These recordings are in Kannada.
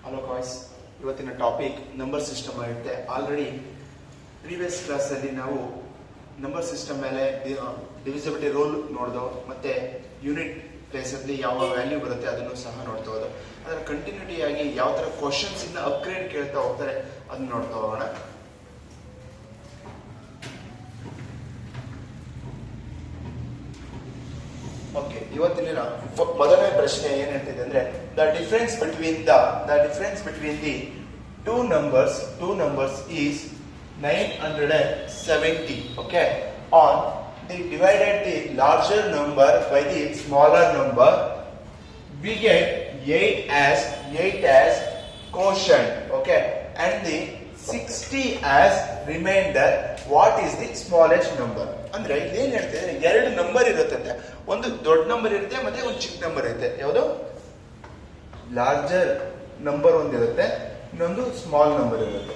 ಹಲೋ ಕಾಯ್ಸ್, ಇವತ್ತಿನ ಟಾಪಿಕ್ ನಂಬರ್ ಸಿಸ್ಟಮ್ ಆಗಿರುತ್ತೆ. ಆಲ್ರೆಡಿ ಪ್ರೀವಿಯಸ್ ಕ್ಲಾಸಲ್ಲಿ ನಾವು ನಂಬರ್ ಸಿಸ್ಟಮ್ ಮೇಲೆ ಡಿವಿಸಿಬಿಲಿಟಿ ರೂಲ್ ನೋಡ್ದೋ, ಮತ್ತೆ ಯೂನಿಟ್ ಪ್ಲೇಸಲ್ಲಿ ಯಾವ ವ್ಯಾಲ್ಯೂ ಬರುತ್ತೆ ಅದನ್ನು ಸಹ ನೋಡ್ತಾ ಹೋದ. ಅದರ ಕಂಟಿನ್ಯೂಟಿ ಆಗಿ ಯಾವ ಥರ ಕ್ವಶನ್ಸ್ ಇಂದ ಅಪ್ಗ್ರೇಡ್ ಕೇಳ್ತಾ ಹೋಗ್ತಾರೆ ಅದನ್ನ ನೋಡ್ತಾ ಹೋಗೋಣ. ಓಕೆ, ಇವತ್ತಿನ ಮೊದಲನೇ ಪ್ರಶ್ನೆ ಏನ್ ಹೇಳ್ತಿದೆ ಅಂದ್ರೆ the difference between the two numbers is 970. Okay, on the divided the larger number by the smaller number, we get 8 as quotient. Okay, and the 60 as remainder. What is the smallest number? ಅಂದ್ರೆ ಇಲ್ಲಿ ಏನ್ ಹೇಳ್ತಿದ್ರೆ ಎರಡು ನಂಬರ್ ಇರುತ್ತೆ, ಒಂದು ದೊಡ್ಡ ನಂಬರ್ ಇರುತ್ತೆ ಮತ್ತೆ ಒಂದು ಚಿಕ್ಕ ನಂಬರ್ ಇರುತ್ತೆ. ಯಾವುದು ಲಾರ್ಜರ್ ನಂಬರ್ ಒಂದಿರುತ್ತೆ, ಇನ್ನೊಂದು ಸ್ಮಾಲ್ ನಂಬರ್ ಇರುತ್ತೆ.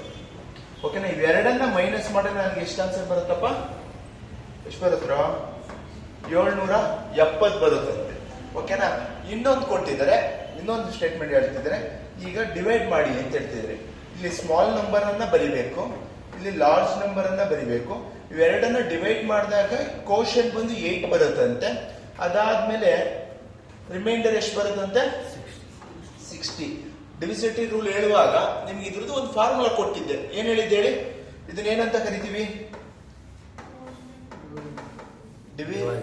ಓಕೆನಾ, ಇವೆರಡನ್ನ ಮೈನಸ್ ಮಾಡಿದ್ರೆ ನನಗೆ ಎಷ್ಟು ಆನ್ಸರ್ ಬರುತ್ತಪ್ಪ? ಎಷ್ಟು ಬರುತ್ತ? 770 ಬರುತ್ತಂತೆ. ಓಕೆನಾ, ಇನ್ನೊಂದು ಕೊಟ್ಟಿದ್ದಾರೆ, ಇನ್ನೊಂದು ಸ್ಟೇಟ್ಮೆಂಟ್ ಹೇಳ್ತಿದ್ದಾರೆ, ಈಗ ಡಿವೈಡ್ ಮಾಡಿ ಅಂತ ಹೇಳ್ತಿದ್ರೆ ಇಲ್ಲಿ ಸ್ಮಾಲ್ ನಂಬರ್ ಅನ್ನ ಬರಿಬೇಕು, ಇಲ್ಲಿ ಲಾರ್ಜ್ ನಂಬರ್ ಅನ್ನ ಬರಿಬೇಕು. ಇವೆರಡನ್ನ ಡಿವೈಡ್ ಮಾಡಿದಾಗ ಕೋಶನ್ ಬಂದು 8 ಬರುತ್ತಂತೆ. ಅದಾದ್ಮೇಲೆ ರಿಮೈಂಡರ್ ಎಷ್ಟು ಬರುತ್ತಂತೆ? 60. ಡಿವಿಸಿಬಿಲಿಟಿ ರೂಲ್ ಹೇಳುವಾಗ ನಿಮ್ಗೆ ಇದ್ರದ್ದು ಒಂದು ಫಾರ್ಮುಲಾ ಕೊಟ್ಟಿದ್ದೆ. ಏನ್ ಹೇಳಿದ್ದೆ ಹೇಳಿ? ಇದನ್ನೇನಂತ ಕರಿತೀವಿ?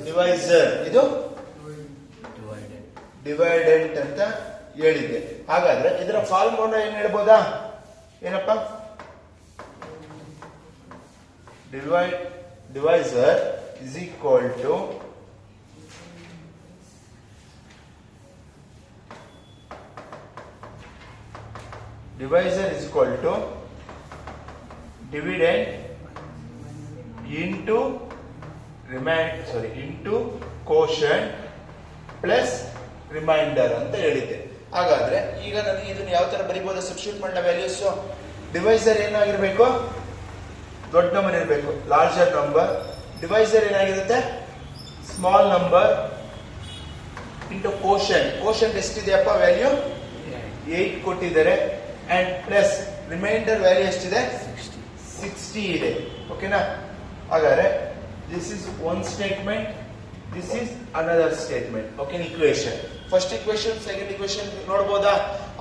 ಡಿವೈಸರ್. ಇದು ಡಿವೈಡೆಂಟ್ ಅಂತ ಹೇಳಿದ್ದೆ. ಹಾಗಾದ್ರೆ ಇದರ ಫಾರ್ಮುಲಾ ಏನ್ ಹೇಳ್ಬೋದಾ? ಏನಪ್ಪ? divisor is equal to dividend into quotient plus remainder ಅಂತ ಹೇಳಿದ್ದೆ. ಹಾಗಾದ್ರೆ ಈಗ ನನಗೆ ಇದನ್ನ ಯಾವ ತರ ಬರೀಬಹುದು? ಸಬ್ಸ್ಟಿಟ್ಯೂಟ್ ಮಾಡಿದ ವ್ಯಾಲ್ಯೂಸ್. ಡಿವೈಸರ್ ಏನಾಗಿರ್ಬೇಕು? ದೊಡ್ಡ ನಂಬರ್ ಇರಬೇಕು, ಲಾರ್ಜರ್ ನಂಬರ್. ಡಿವೈಸರ್ ಏನಾಗಿರುತ್ತೆ? ಸ್ಮಾಲ್ ನಂಬರ್ ಇಂಟು ಕೋಶನ್ ಎಷ್ಟಿದೆಯಪ್ಪ ವ್ಯಾಲ್ಯೂ? 8 ಕೊಟ್ಟಿದ್ದಾರೆ. ಅಂಡ್ ಪ್ಲಸ್ ರಿಮೈಂಡರ್ ವ್ಯಾಲ್ಯೂ ಎಷ್ಟಿದೆ? 60 ಇದೆ. ಓಕೆನಾ, ಹಾಗಾದ್ರೆ this is one statement, this is another statement. Okay, equation, first equation, second equation ನೋಡ್ಬೋದಾ?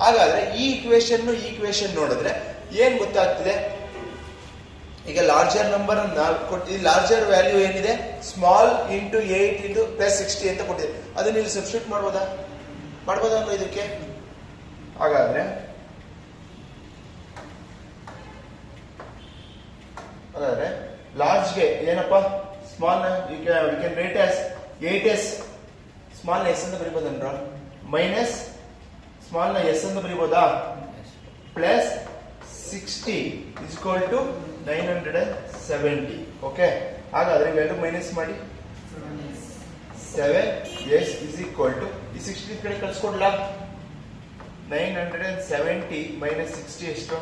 ಹಾಗಾದ್ರೆ ಈ ಇಕ್ವೇಶನ್ ನೋಡಿದ್ರೆ ಏನ್ ಗೊತ್ತಾಗ್ತಿದೆ? ಈಗ ಲಾರ್ಜರ್ ನಂಬರ್ ಅನ್ನ ಕೊಟ್ಟು ಲಾರ್ಜರ್ ವ್ಯಾಲ್ಯೂ ಏನಿದೆ? ಸ್ಮಾಲ್ ಇಂಟು 8 ಇಂಟು ಪ್ಲಸ್ 60 ಅಂತ ಕೊಟ್ಟಿದೆ. ಅದನ್ನ ಇಲ್ಲಿ ಸಬ್ಸ್ಟಿಟ್ಯೂಟ್ ಮಾಡ್ಬೋದಾ ಅಂದ್ರೆ ಇದಕ್ಕೆ? ಹಾಗಾದ್ರೆ ಲಾರ್ಜ್ಗೆ ಏನಪ್ಪ? Small we can write as 8s. Small ನ ಎಸ್ ಅಂತ ಬರೀಬೋದನ್ರ? ಮೈನಸ್ ಸ್ಮಾಲ್ ನ ಎಸ್ ಅಂತ ಬರೀಬೋದಾ? Plus 60 is equal to 970. Okay, ಹಾಗಾದ್ರೆ ಇವೆರಡು ಮೈನಸ್ ಮಾಡಿ 7s is equal to ಈ 60 ಕಡೆ ಕಳ್ಸ್ಕೊಡ್ಲಾ? 970 ಮೈನಸ್ 60 ಎಷ್ಟು?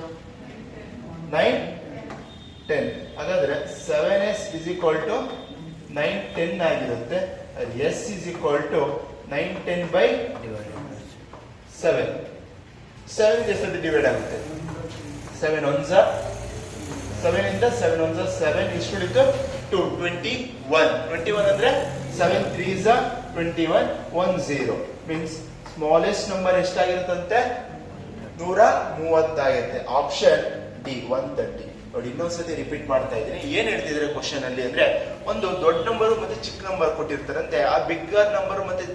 910. ಹಾಗಾದ್ರೆ 7s is equal to 910 ಆಗಿರುತ್ತೆ. s is equal to 910 by 7. 7 ಎಷ್ಟು ಡಿವೈಡ್ ಆಗುತ್ತೆ? 7 1s 7 ಇಂದ 7 1s 7 ಇಷ್ಟು ಉಳಿತು 21 ಅಂದ್ರೆ 7 3s 21 10 ಮೀನ್ಸ್ ಸ್ಮಾಲೆಸ್ಟ್ ನಂಬರ್ ಎಷ್ಟಾಗಿರುತ್ತಂತೆ? 130 ಆಗುತ್ತೆ. Option D 130. ನೋಡಿ, ಇನ್ನೊಂದ್ಸತಿ ರಿಪೀಟ್ ಮಾಡ್ತಾ ಇದ್ದೀನಿ. ಏನ್ ಹೇಳ್ತಿದ್ರೆ ಕ್ವಶನ್ ಅಲ್ಲಿ ಅಂದ್ರೆ ಒಂದು ದೊಡ್ಡ ನಂಬರ್ ಮತ್ತೆ ಚಿಕ್ಕ ನಂಬರ್ ಕೊಟ್ಟಿರ್ತಾರಂತೆ. ಆ ಬಿಗ್ಗರ್ ನಂಬರ್ ಮತ್ತೆ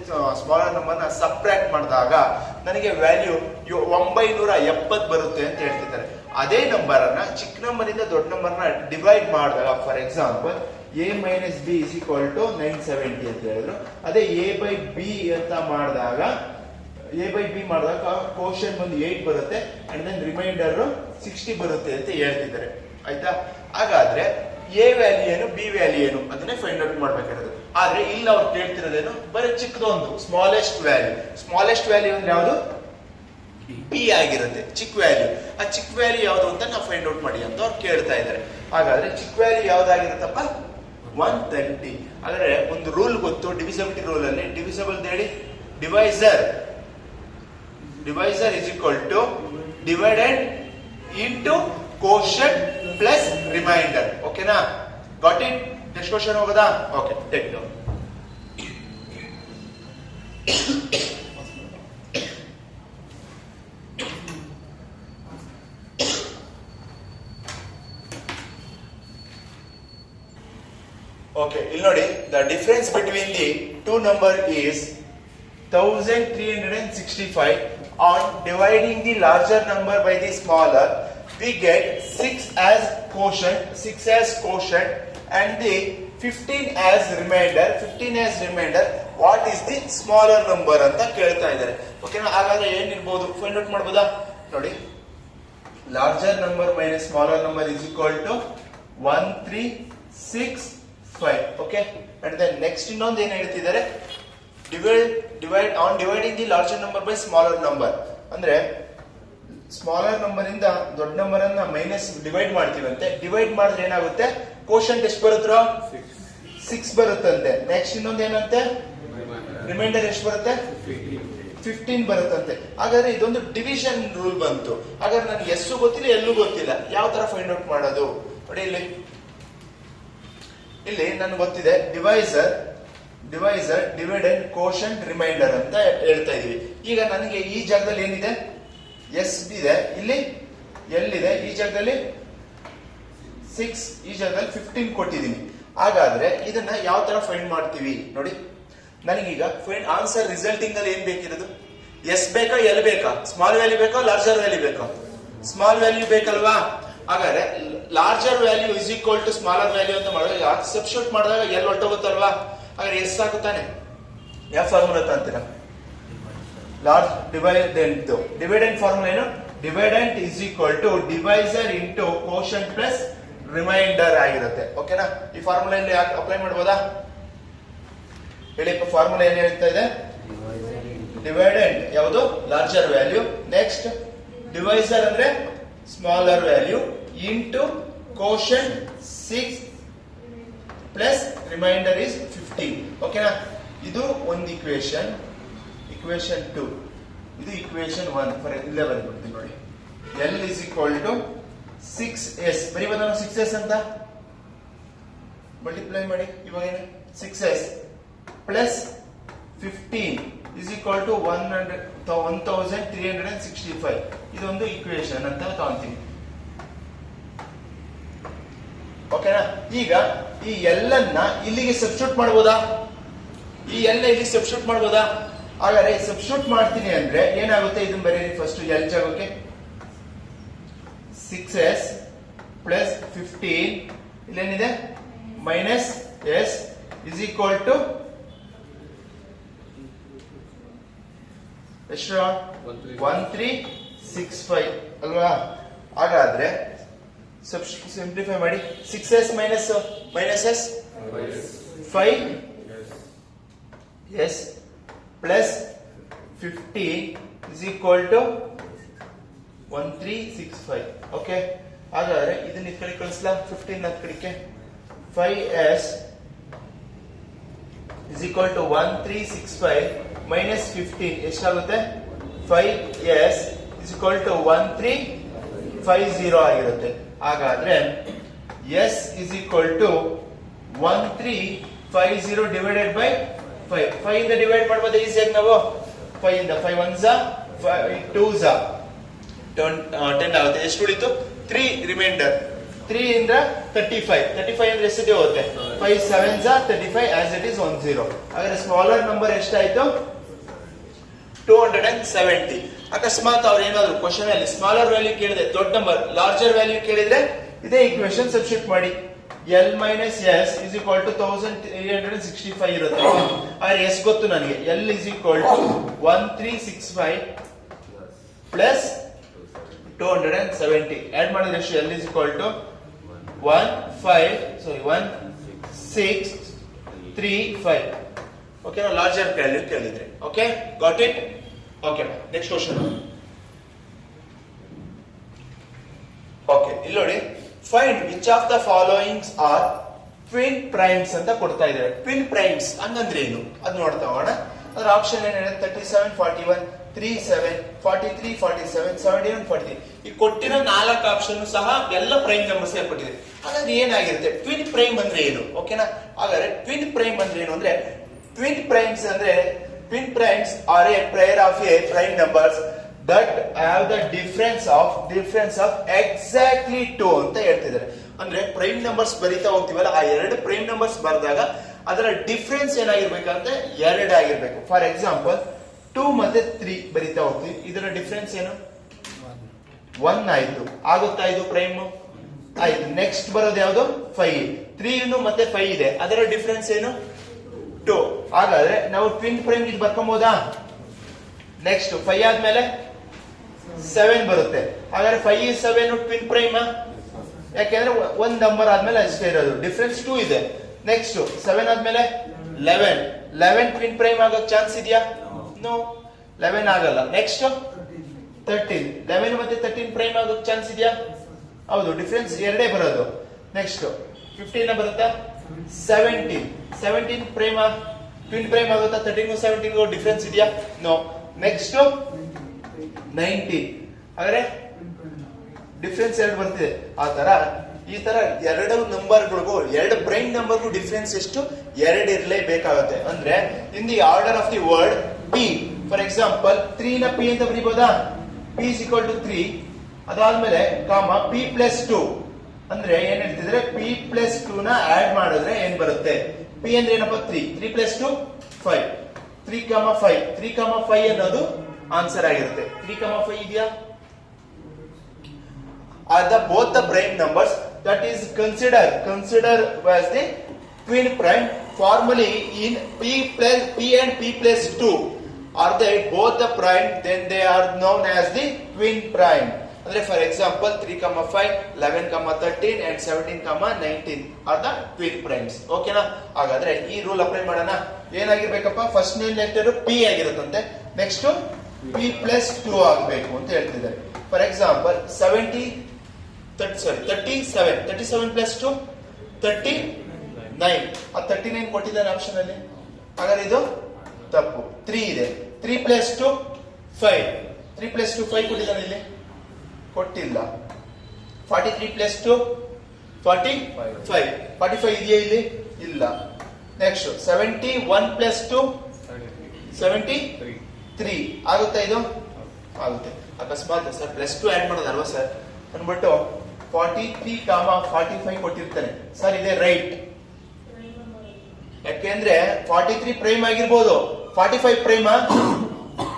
ಸ್ಮಾಲರ್ ನಂಬರ್ ನ ಸಬ್ಟ್ರಾಕ್ಟ್ ಮಾಡಿದಾಗ ನನಗೆ ವ್ಯಾಲ್ಯೂ 970 ಬರುತ್ತೆ ಅಂತ ಹೇಳ್ತಿದ್ದಾರೆ. ಅದೇ ನಂಬರ್ ಅನ್ನ ಚಿಕ್ಕ ನಂಬರ್ ಇಂದ ದೊಡ್ಡ ನಂಬರ್ ನ ಡಿವೈಡ್ ಮಾಡಿದಾಗ, for example a minus B is equal to 970 ಅಂತ ಹೇಳಿದ್ರು. ಅದೇ a ಬೈ ಬಿ ಅಂತ ಮಾಡಿದಾಗ ಕೋಶನ್ ಬಂದು 8 ಬರುತ್ತೆ ಅಂಡ್ ದೆನ್ ರಿಮೈಂಡರ್ 60 ಬರುತ್ತೆ ಅಂತ ಹೇಳ್ತಿದ್ದಾರೆ. ಆಯ್ತಾ? ಹಾಗಾದ್ರೆ ಎ ವ್ಯಾಲ್ಯೂ ಏನು, ಬಿ ವ್ಯಾಲ್ಯೂ ಏನು ಅದನ್ನೇ ಫೈಂಡ್ ಔಟ್ ಮಾಡ್ಬೇಕಾಗಿರೋದು. ಆದ್ರೆ ಇಲ್ಲಿ ಅವ್ರು ಕೇಳ್ತಿರೋದೇನು? ಬರೀ ಚಿಕ್ಕದೊಂದು ಸ್ಮಾಲೆಸ್ಟ್ ವ್ಯಾಲ್ಯೂ ಅಂದ್ರೆ ಯಾವುದು? ಬಿ ಆಗಿರುತ್ತೆ, ಚಿಕ್ಕ ವ್ಯಾಲ್ಯೂ. ಆ ಚಿಕ್ಕ ವ್ಯಾಲ್ಯೂ ಯಾವುದು ಅಂತ ನಾವು ಫೈಂಡ್ ಔಟ್ ಮಾಡಿ ಅಂತ ಅವ್ರು ಕೇಳ್ತಾ ಇದ್ದಾರೆ. ಹಾಗಾದ್ರೆ ಚಿಕ್ಕ ವ್ಯಾಲ್ಯೂ ಯಾವ್ದಾಗಿರುತ್ತಪ್ಪ? 130. ಹಾಗಾದ್ರೆ ಒಂದು ರೂಲ್ ಗೊತ್ತು ಡಿವಿಸಿಬಿಲಿಟಿ ರೂಲ್ ಅಲ್ಲಿ. ಡಿವಿಸಬಲ್ ಹೇಳಿ? ಡಿವೈಸರ್ is equal to ಡಿವೈಡೆಡ್ ಇಂಟು ಕೋಶನ್ ಪ್ಲಸ್ ರಿಮೈಂಡರ್. ಓಕೆನಾ? Got it? ನೆಕ್ಸ್ಟ್ ಕ್ವಶನ್ ಹೋಗೋದಾ? Okay, take down. Okay, ಇಲ್ಲಿ ನೋಡಿ, the difference between the two number is 1365. On dividing the larger number by the smaller, we get 6 as quotient and the 15 as remainder. What is the smaller number ಅಂತ ಕೇಳ್ತಾ ಇದ್ದಾರೆ. ಓಕೆನಾ? ಹಾಗಾದ್ರೆ ಏನಿರ್ಬೋದು ಫೈಂಡ್ ಔಟ್ ಮಾಡಬಹುದಾ? ನೋಡಿ, larger number minus smaller number is equal to 1365. Okay, and then next ಇನ್ನೊಂದು ಏನು ಹೇಳ್ತಿದ್ದಾರೆ, dividing the larger number by smaller number. ಅಂದ್ರೆ ಸ್ಮಾಲರ್ ನಂಬರ್ ಇಂದ ದೊಡ್ಡ ನಂಬರ್ ಅನ್ನ ಮೈನಸ್ ಡಿವೈಡ್ ಮಾಡ್ತೀವಂತೆ. ಡಿವೈಡ್ ಮಾಡಿದ್ರೆ ಏನಾಗುತ್ತೆ? ಕೋಶಂಟ್ ಎಷ್ಟು ಬರುತ್ತೋ? 6 ಬರುತ್ತಂತೆ. ನೆಕ್ಸ್ಟ್ ಇನ್ನೊಂದು ಏನಂತೆ? ರಿಮೈಂಡರ್ ಎಷ್ಟು ಬರುತ್ತೆ? 15 ಬರುತ್ತಂತೆ. ಹಾಗಾದ್ರೆ ಇದೊಂದು ಡಿವಿಷನ್ ರೂಲ್ ಬಂತು. ಹಾಗಾದ್ರೆ ನನಗೆ ಎಷ್ಟು ಗೊತ್ತಿಲ್ಲ, ಎಲ್ಲೂ ಗೊತ್ತಿಲ್ಲ, ಯಾವ ತರ ಫೈಂಡ್ ಔಟ್ ಮಾಡೋದು? ನೋಡಿ, ಇಲ್ಲಿ ನನ್ಗೆ ಗೊತ್ತಿದೆ, ಡಿವೈಸರ್, ಡಿವಿಡೆಂಡ್, ಕೋಶಂಟ್, ರಿಮೈಂಡರ್ ಅಂತ ಹೇಳ್ತಾ ಇದೀವಿ. ಈಗ ನನಗೆ ಈ ಜಾಗದಲ್ಲಿ ಏನಿದೆ? ಎಸ್ ಇದೆ, ಇಲ್ಲಿ ಎಲ್ ಇದೆ, ಈ ಜಾಗದಲ್ಲಿ 6, ಈ ಜಾಗದಲ್ಲಿ 15 ಕೊಟ್ಟಿದ್ದೀನಿ. ಹಾಗಾದ್ರೆ ಇದನ್ನ ಯಾವ ತರ ಫೈಂಡ್ ಮಾಡ್ತೀವಿ? ನೋಡಿ, ನನಗೀಗ ಫೈಂಡ್ ಆನ್ಸರ್ ರಿಸಲ್ಟಿಂಗ್ ಅಲ್ಲಿ ಏನ್ ಬೇಕಿರೋದು? ಎಸ್ ಬೇಕಾ, ಎಲ್ ಬೇಕಾ? ಸ್ಮಾಲ್ ವ್ಯಾಲ್ಯೂ ಬೇಕಾ, ಲಾರ್ಜರ್ ವ್ಯಾಲ್ಯೂ ಬೇಕಾ? ಸ್ಮಾಲ್ ವ್ಯಾಲ್ಯೂ ಬೇಕಲ್ವಾ? ಹಾಗಾದ್ರೆ larger value is equal to smaller value ಅಂತ ಮಾಡಿದಾಗ ಸಬ್ಸ್ಟಿಟ್ಯೂಟ್ ಮಾಡಿದಾಗ ಎಲ್ ಹೊರಟೋಗುತ್ತಲ್ವಾ? ಹಾಗಾದ್ರೆ ಎಸ್ ಆಗುತ್ತಾನೆ. ಯಾವ ಫಾರ್ಮುಲಾ ಅಂತೀರಾ? ಲಾರ್ಜ್ ಡಿವೈಡೆಂಟ್ ಫಾರ್ಮುಲಾ ಏನು? Dividend is equal to divisor into quotient plus remainder ಆಗಿರುತ್ತೆ. ಓಕೆನಾ? ಈ ಫಾರ್ಮುಲಾ ಇಲ್ಲಿ ಅಪ್ಲೈ ಮಾಡಬಹುದಾ? ಹೇಳಿ, ಫಾರ್ಮುಲಾ ಏನ್ ಹೇಳ್ತಾ ಇದೆ? ಡಿವೈಡೆಂಟ್ ಯಾವುದು? Larger value. ನೆಕ್ಸ್ಟ್ ಡಿವೈಸರ್ ಅಂದ್ರೆ smaller value into quotient 6 plus reminder is 15. ಓಕೆನಾ? ಇದು ಒಂದು ಇಕ್ವೇಶನ್ 2. ಇದು ಇಕ್ವೇಶನ್ 1. ಫಾರ್ 11 ಕೊಡ್ತೀನಿ ನೋಡಿ. L is equal to 6s. ಬರೀಬೋದ 6s ಅಂತ ಮಲ್ಟಿಪ್ಲೈ ಮಾಡಿ. ಇವಾಗ ಏನು? 6s plus 15 is equal to 1365. ಇದೊಂದು ಇಕ್ವೇಶನ್ ಅಂತ ತಗೊಂತೀನಿ. ಓಕೆನಾ? ಈಗ ಈ ಎಲ್ಲನ್ನ ಇಲ್ಲಿಗೆ ಸಬ್ಸ್ಟಿಟ್ಯೂಟ್ ಮಾಡಬಹುದಾ? ಈ ಎಲ್ಲ ಇಲ್ಲಿ ಸಬ್ಸ್ಟಿಟ್ಯೂಟ್ ಮಾಡಬಹುದಾ? ಹಾಗಾದ್ರೆ ಸಬ್ಸ್ಟಿಟ್ಯೂಟ್ ಮಾಡ್ತೀನಿ ಅಂದ್ರೆ ಏನಾಗುತ್ತೆ? ಇದನ್ನ ಬರೀರಿ ಫಸ್ಟ್. ಎಲ್ ಜಾಗಕ್ಕೆ 6s ಪ್ಲಸ್ 15 ಇಲ್ಲೇನಿದೆ? Minus s is equal to ಎಷ್ಟು? 1365 ಅಲ್ವಾ? ಹಾಗಾದ್ರೆ ಸಿಂಪ್ಲಿಫೈ ಮಾಡಿ. 6s minus s 5s plus 15 is equal to 1365. Okay, ಹಾಗಾದ್ರೆ ಇದನ್ನ ಈ ಕಡೆ ಕಳಿಸ್ಲಾ? 15 ಹತ್ತು ಕಡೆಗೆ 5s is equal to 1365 minus 15 ಎಷ್ಟಾಗುತ್ತೆ? 5s ಇಸ್ ಈಕ್ವಲ್ ಟು 1350 ಆಗಿರುತ್ತೆ. ಹಾಗಾದ್ರೆ s is equal to 1350 divided by 5. 5 ಇಂದ ಡಿವೈಡ್ ಮಾಡಬಹುದು ಈಸಿಯಾಗಿ ನಾವು. 5 ಇಂದ 5 1s 5 2s 10 ಆಗುತ್ತೆ. ಎಷ್ಟು ಉಳಿತು? 3 ರಿಮೈಂಡರ್. 3 ಇಂದ 35 ಅಂದ್ರೆ ಎಷ್ಟಿದೆ ಹೋಗುತ್ತೆ? 5 7s 35 ಆಸ್ ಇಟ್ ಇಸ್ 10. ಹಾಗಾದ್ರೆ ಸ್ಮಾಲರ್ ನಂಬರ್ ಎಷ್ಟಾಯ್ತು? 270. ಅಕಸ್ಮಾತ್ ಅವ್ರು ಏನಾದ್ರು ಕ್ವಶನ್ ಅಲ್ಲಿ ಸ್ಮಾಲರ್ ವ್ಯಾಲ್ಯೂ ಕೇಳಿದ್ರೆ, ದೊಡ್ಡ ನಂಬರ್ ಲಾರ್ಜರ್ ವ್ಯಾಲ್ಯೂ ಕೇಳಿದ್ರೆ ಇದೇ ಇಕ್ವೇಶನ್ ಸಬ್ಸ್ಟಿಟ್ಯೂಟ್ ಮಾಡಿ. L minus S is equal to 1365 ಇರುತ್ತೆ. ಆದ್ರೆ S ಗೊತ್ತು ನನಗೆ. L is equal to 1365 plus 270. Add ಮಾಡಿದ್ರೆ ಎಷ್ಟು? L is equal to 1635. Okay, ನಾವು ಲಾರ್ಜರ್ ವ್ಯಾಲ್ಯೂ ಕೇಳಿದ್ರೆ. Okay, got it? Okay, next question. Okay, ಇಲ್ಲಿ ನೋಡಿ, find which of the followings are twin primes ಅಂತ ಕೊಡ್ತಾ ಇದ್ದಾರೆ. ಟ್ವಿನ್ ಪ್ರೈಮ್ಸ್ ಹಂಗಂದ್ರೆ ಏನು? ಅದು ನೋಡ್ತಾ ಹೋಗೋಣ. ಅದ್ರ ಆಪ್ಷನ್ ಏನಿದೆ? 37, 41, 37 43 47 71 43 ಈ ಕೊಟ್ಟಿರೋ 4 ಆಪ್ಷನ್ ಸಹ ಎಲ್ಲ ಪ್ರೈಮ್ ನಂಬರ್ಸ್ ಕೊಟ್ಟಿದೆ. ಹಾಗಾದ್ರೆ ಏನಾಗಿರುತ್ತೆ ಟ್ವಿನ್ ಪ್ರೈಮ್ ಅಂದ್ರೆ ಏನು? ಓಕೆನಾ, ಹಾಗಾದ್ರೆ ಟ್ವಿನ್ ಪ್ರೈಮ್ ಅಂದ್ರೆ ಏನು ಅಂದ್ರೆ twin primes are a pair of a prime numbers that have the difference of exactly 2 ಅಂತ ಹೇಳ್ತಿದ್ದಾರೆ. ಅಂದ್ರೆ ಪ್ರೈಮ್ ನಂಬರ್ಸ್ ಬರಿತಾ ಹೋಗ್ತೀವಲ್ಲ, ಆ ಎರಡು ಪ್ರೈಮ್ ನಂಬರ್ಸ್ ಬರೆದಾಗ ಅದರ ಡಿಫರೆನ್ಸ್ ಏನಾಗಿರ್ಬೇಕಂದ್ರೆ 2 ಆಗಿರ್ಬೇಕು. ಫಾರ್ ಎಕ್ಸಾಂಪಲ್ 2 ಮತ್ತೆ 3 ಬರಿತಾ ಹೋಗ್ತೀವಿ, ಇದರ ಡಿಫರೆನ್ಸ್ ಏನು? 1 ಆಯ್ತು. ಆಗುತ್ತಾ ಇದು ಪ್ರೈಮ್? ಆಯ್ತು. ನೆಕ್ಸ್ಟ್ ಬರೋದು ಯಾವುದು? 5. 3 ಮತ್ತೆ 5 ಇದೆ, ಅದರ ಡಿಫರೆನ್ಸ್ ಏನು? 2. ಹಾಗಾದ್ರೆ ನಾವು ಟ್ವಿನ್ ಪ್ರೈಮ್ ಇದು ಬರ್ಕೊಂಬೋದಾ? ನೆಕ್ಸ್ಟ್ 5 ಆದ್ಮೇಲೆ 7 ಬರುತ್ತೆ. ಹಾಗಾದ್ರೆ 5 7 ಟ್ವಿನ್ ಪ್ರೈಮ್? ಯಾಕೆಂದ್ರೆ ಒಂದ್ ನಂಬರ್ ಆದ್ಮೇಲೆ ಅಷ್ಟೇ ಇರೋದು, ಡಿಫರೆನ್ಸ್ 2 ಇದೆ. ನೆಕ್ಸ್ಟ್ 7 ಆದ್ಮೇಲೆ 11 ಟ್ವಿನ್ ಪ್ರೈಮ್ ಆಗೋ ಚಾನ್ಸ್ ಇದೆಯಾ? ನೋ, 11 ಆಗಲ್ಲ. ನೆಕ್ಸ್ಟ್ 13 11 ಮತ್ತೆ 13 ಪ್ರೈಮ್ ಆಗೋ ಚಾನ್ಸ್ ಇದೆಯಾ? ಹೌದು, ಡಿಫರೆನ್ಸ್ 2 ಬರೋದು. ನೆಕ್ಸ್ಟ್ 15 ಬರುತ್ತಾ? 17 ಪ್ರೈಮ್ ಟ್ವಿನ್ ಪ್ರೈಮ್ ಆಗುತ್ತಾ? 13 17 ಡಿಫರೆನ್ಸ್ ಇದೆಯಾ? ನೋ. ನೆಕ್ಸ್ಟ್ 19 ಹಾಗಾದ್ರೆ ಡಿಫರೆನ್ಸ್ 2 ಬರ್ತಿದೆ. ಈ ತರ ಎರಡು ನಂಬರ್ಗಳಿಗೂ, ಎರಡು ಪ್ರೈಮ್ ನಂಬರ್ಗೂ ಡಿಫರೆನ್ಸ್ ಎಷ್ಟು? 2 ಇರಲೇಬೇಕಾಗುತ್ತೆ. ಅಂದ್ರೆ in the order of the word p, for example 3 ನ ಪಿ ಅಂತ ಬರೀಬಹುದಾ? P is equal to 3. ಅದಾದ್ಮೇಲೆ ಕಾಮ ಪಿ ಪ್ಲಸ್ 2 ಅಂದ್ರೆ ಏನ್ ಹೇಳ್ತಿದ್ರೆ ಪಿ ಪ್ಲಸ್ 2 ನ ಆಡ್ ಮಾಡಿದ್ರೆ ಏನ್ ಬರುತ್ತೆ? ಪಿ ಅಂದ್ರೆ ಏನಪ್ಪ? 3 ಪ್ಲಸ್ 2 5 3,5 ಅನ್ನೋದು ಆನ್ಸರ್ ಆಗಿರುತ್ತೆ. 3,5 ಇದೆಯಾ? Are both the prime numbers that is considered as the twin prime formally in P and P plus 2. Are they both the prime? Then they are known as the twin prime. ಅಂದ್ರೆ for example 3,5 11,13 and 17,19 are the twin primes. ಓಕೆನಾ? ಹಾಗಾದ್ರೆ ಈ ರೂಲ್ ಅಪ್ಲೈ ಮಾಡೋಣ. ಏನಾಗಿರ್ಬೇಕಪ್ಪ? ಫಸ್ಟ್ ಲೆಟರ್ ಪಿ ಆಗಿರುತ್ತಂತೆ, ನೆಕ್ಸ್ಟ್ ಪಿ ಪ್ಲಸ್ 2 ಆಗಬೇಕು ಅಂತ ಹೇಳ್ತಿದ್ದಾರೆ. For example 37 plus 2 39. ಆ 39 ಕೊಟ್ಟಿದ್ದಾನೆ ಆಪ್ಷನ್ ಅಲ್ಲಿ, ಹಾಗಾದ್ರೆ ಇದು ತಪ್ಪು. 3 ಇದೆ. 3 ಪ್ಲಸ್ 2 5 ಕೊಟ್ಟಿದ್ದಾನೆ, ಇಲ್ಲಿ ಕೊಟ್ಟಿಲ್ಲ. 43 ಪ್ಲಸ್ 2 45 ಇದೆಯಾ? ಇಲ್ಲಿ ಇಲ್ಲ. ನೆಕ್ಸ್ಟ್ 71 ಪ್ಲಸ್ 2 73 ಆಗುತ್ತಾ? ಇದು ಆಗುತ್ತೆ. ಅಕಸ್ಮಾತ್ ಸರ್ ಪ್ಲಸ್ 2 ಆಡ್ ಮಾಡೋದಲ್ವಾ ಸರ್ ಅಂದ್ಬಿಟ್ಟು 43, 45 ಕೊಟ್ಟಿರ್ತಾನೆ ಸರ್, ಇದೆ ರೈಟ್. ಯಾಕೆಂದ್ರೆ 43 ಪ್ರೈಮ್ ಆಗಿರ್ಬೋದು, 45 ಪ್ರೈಮ್.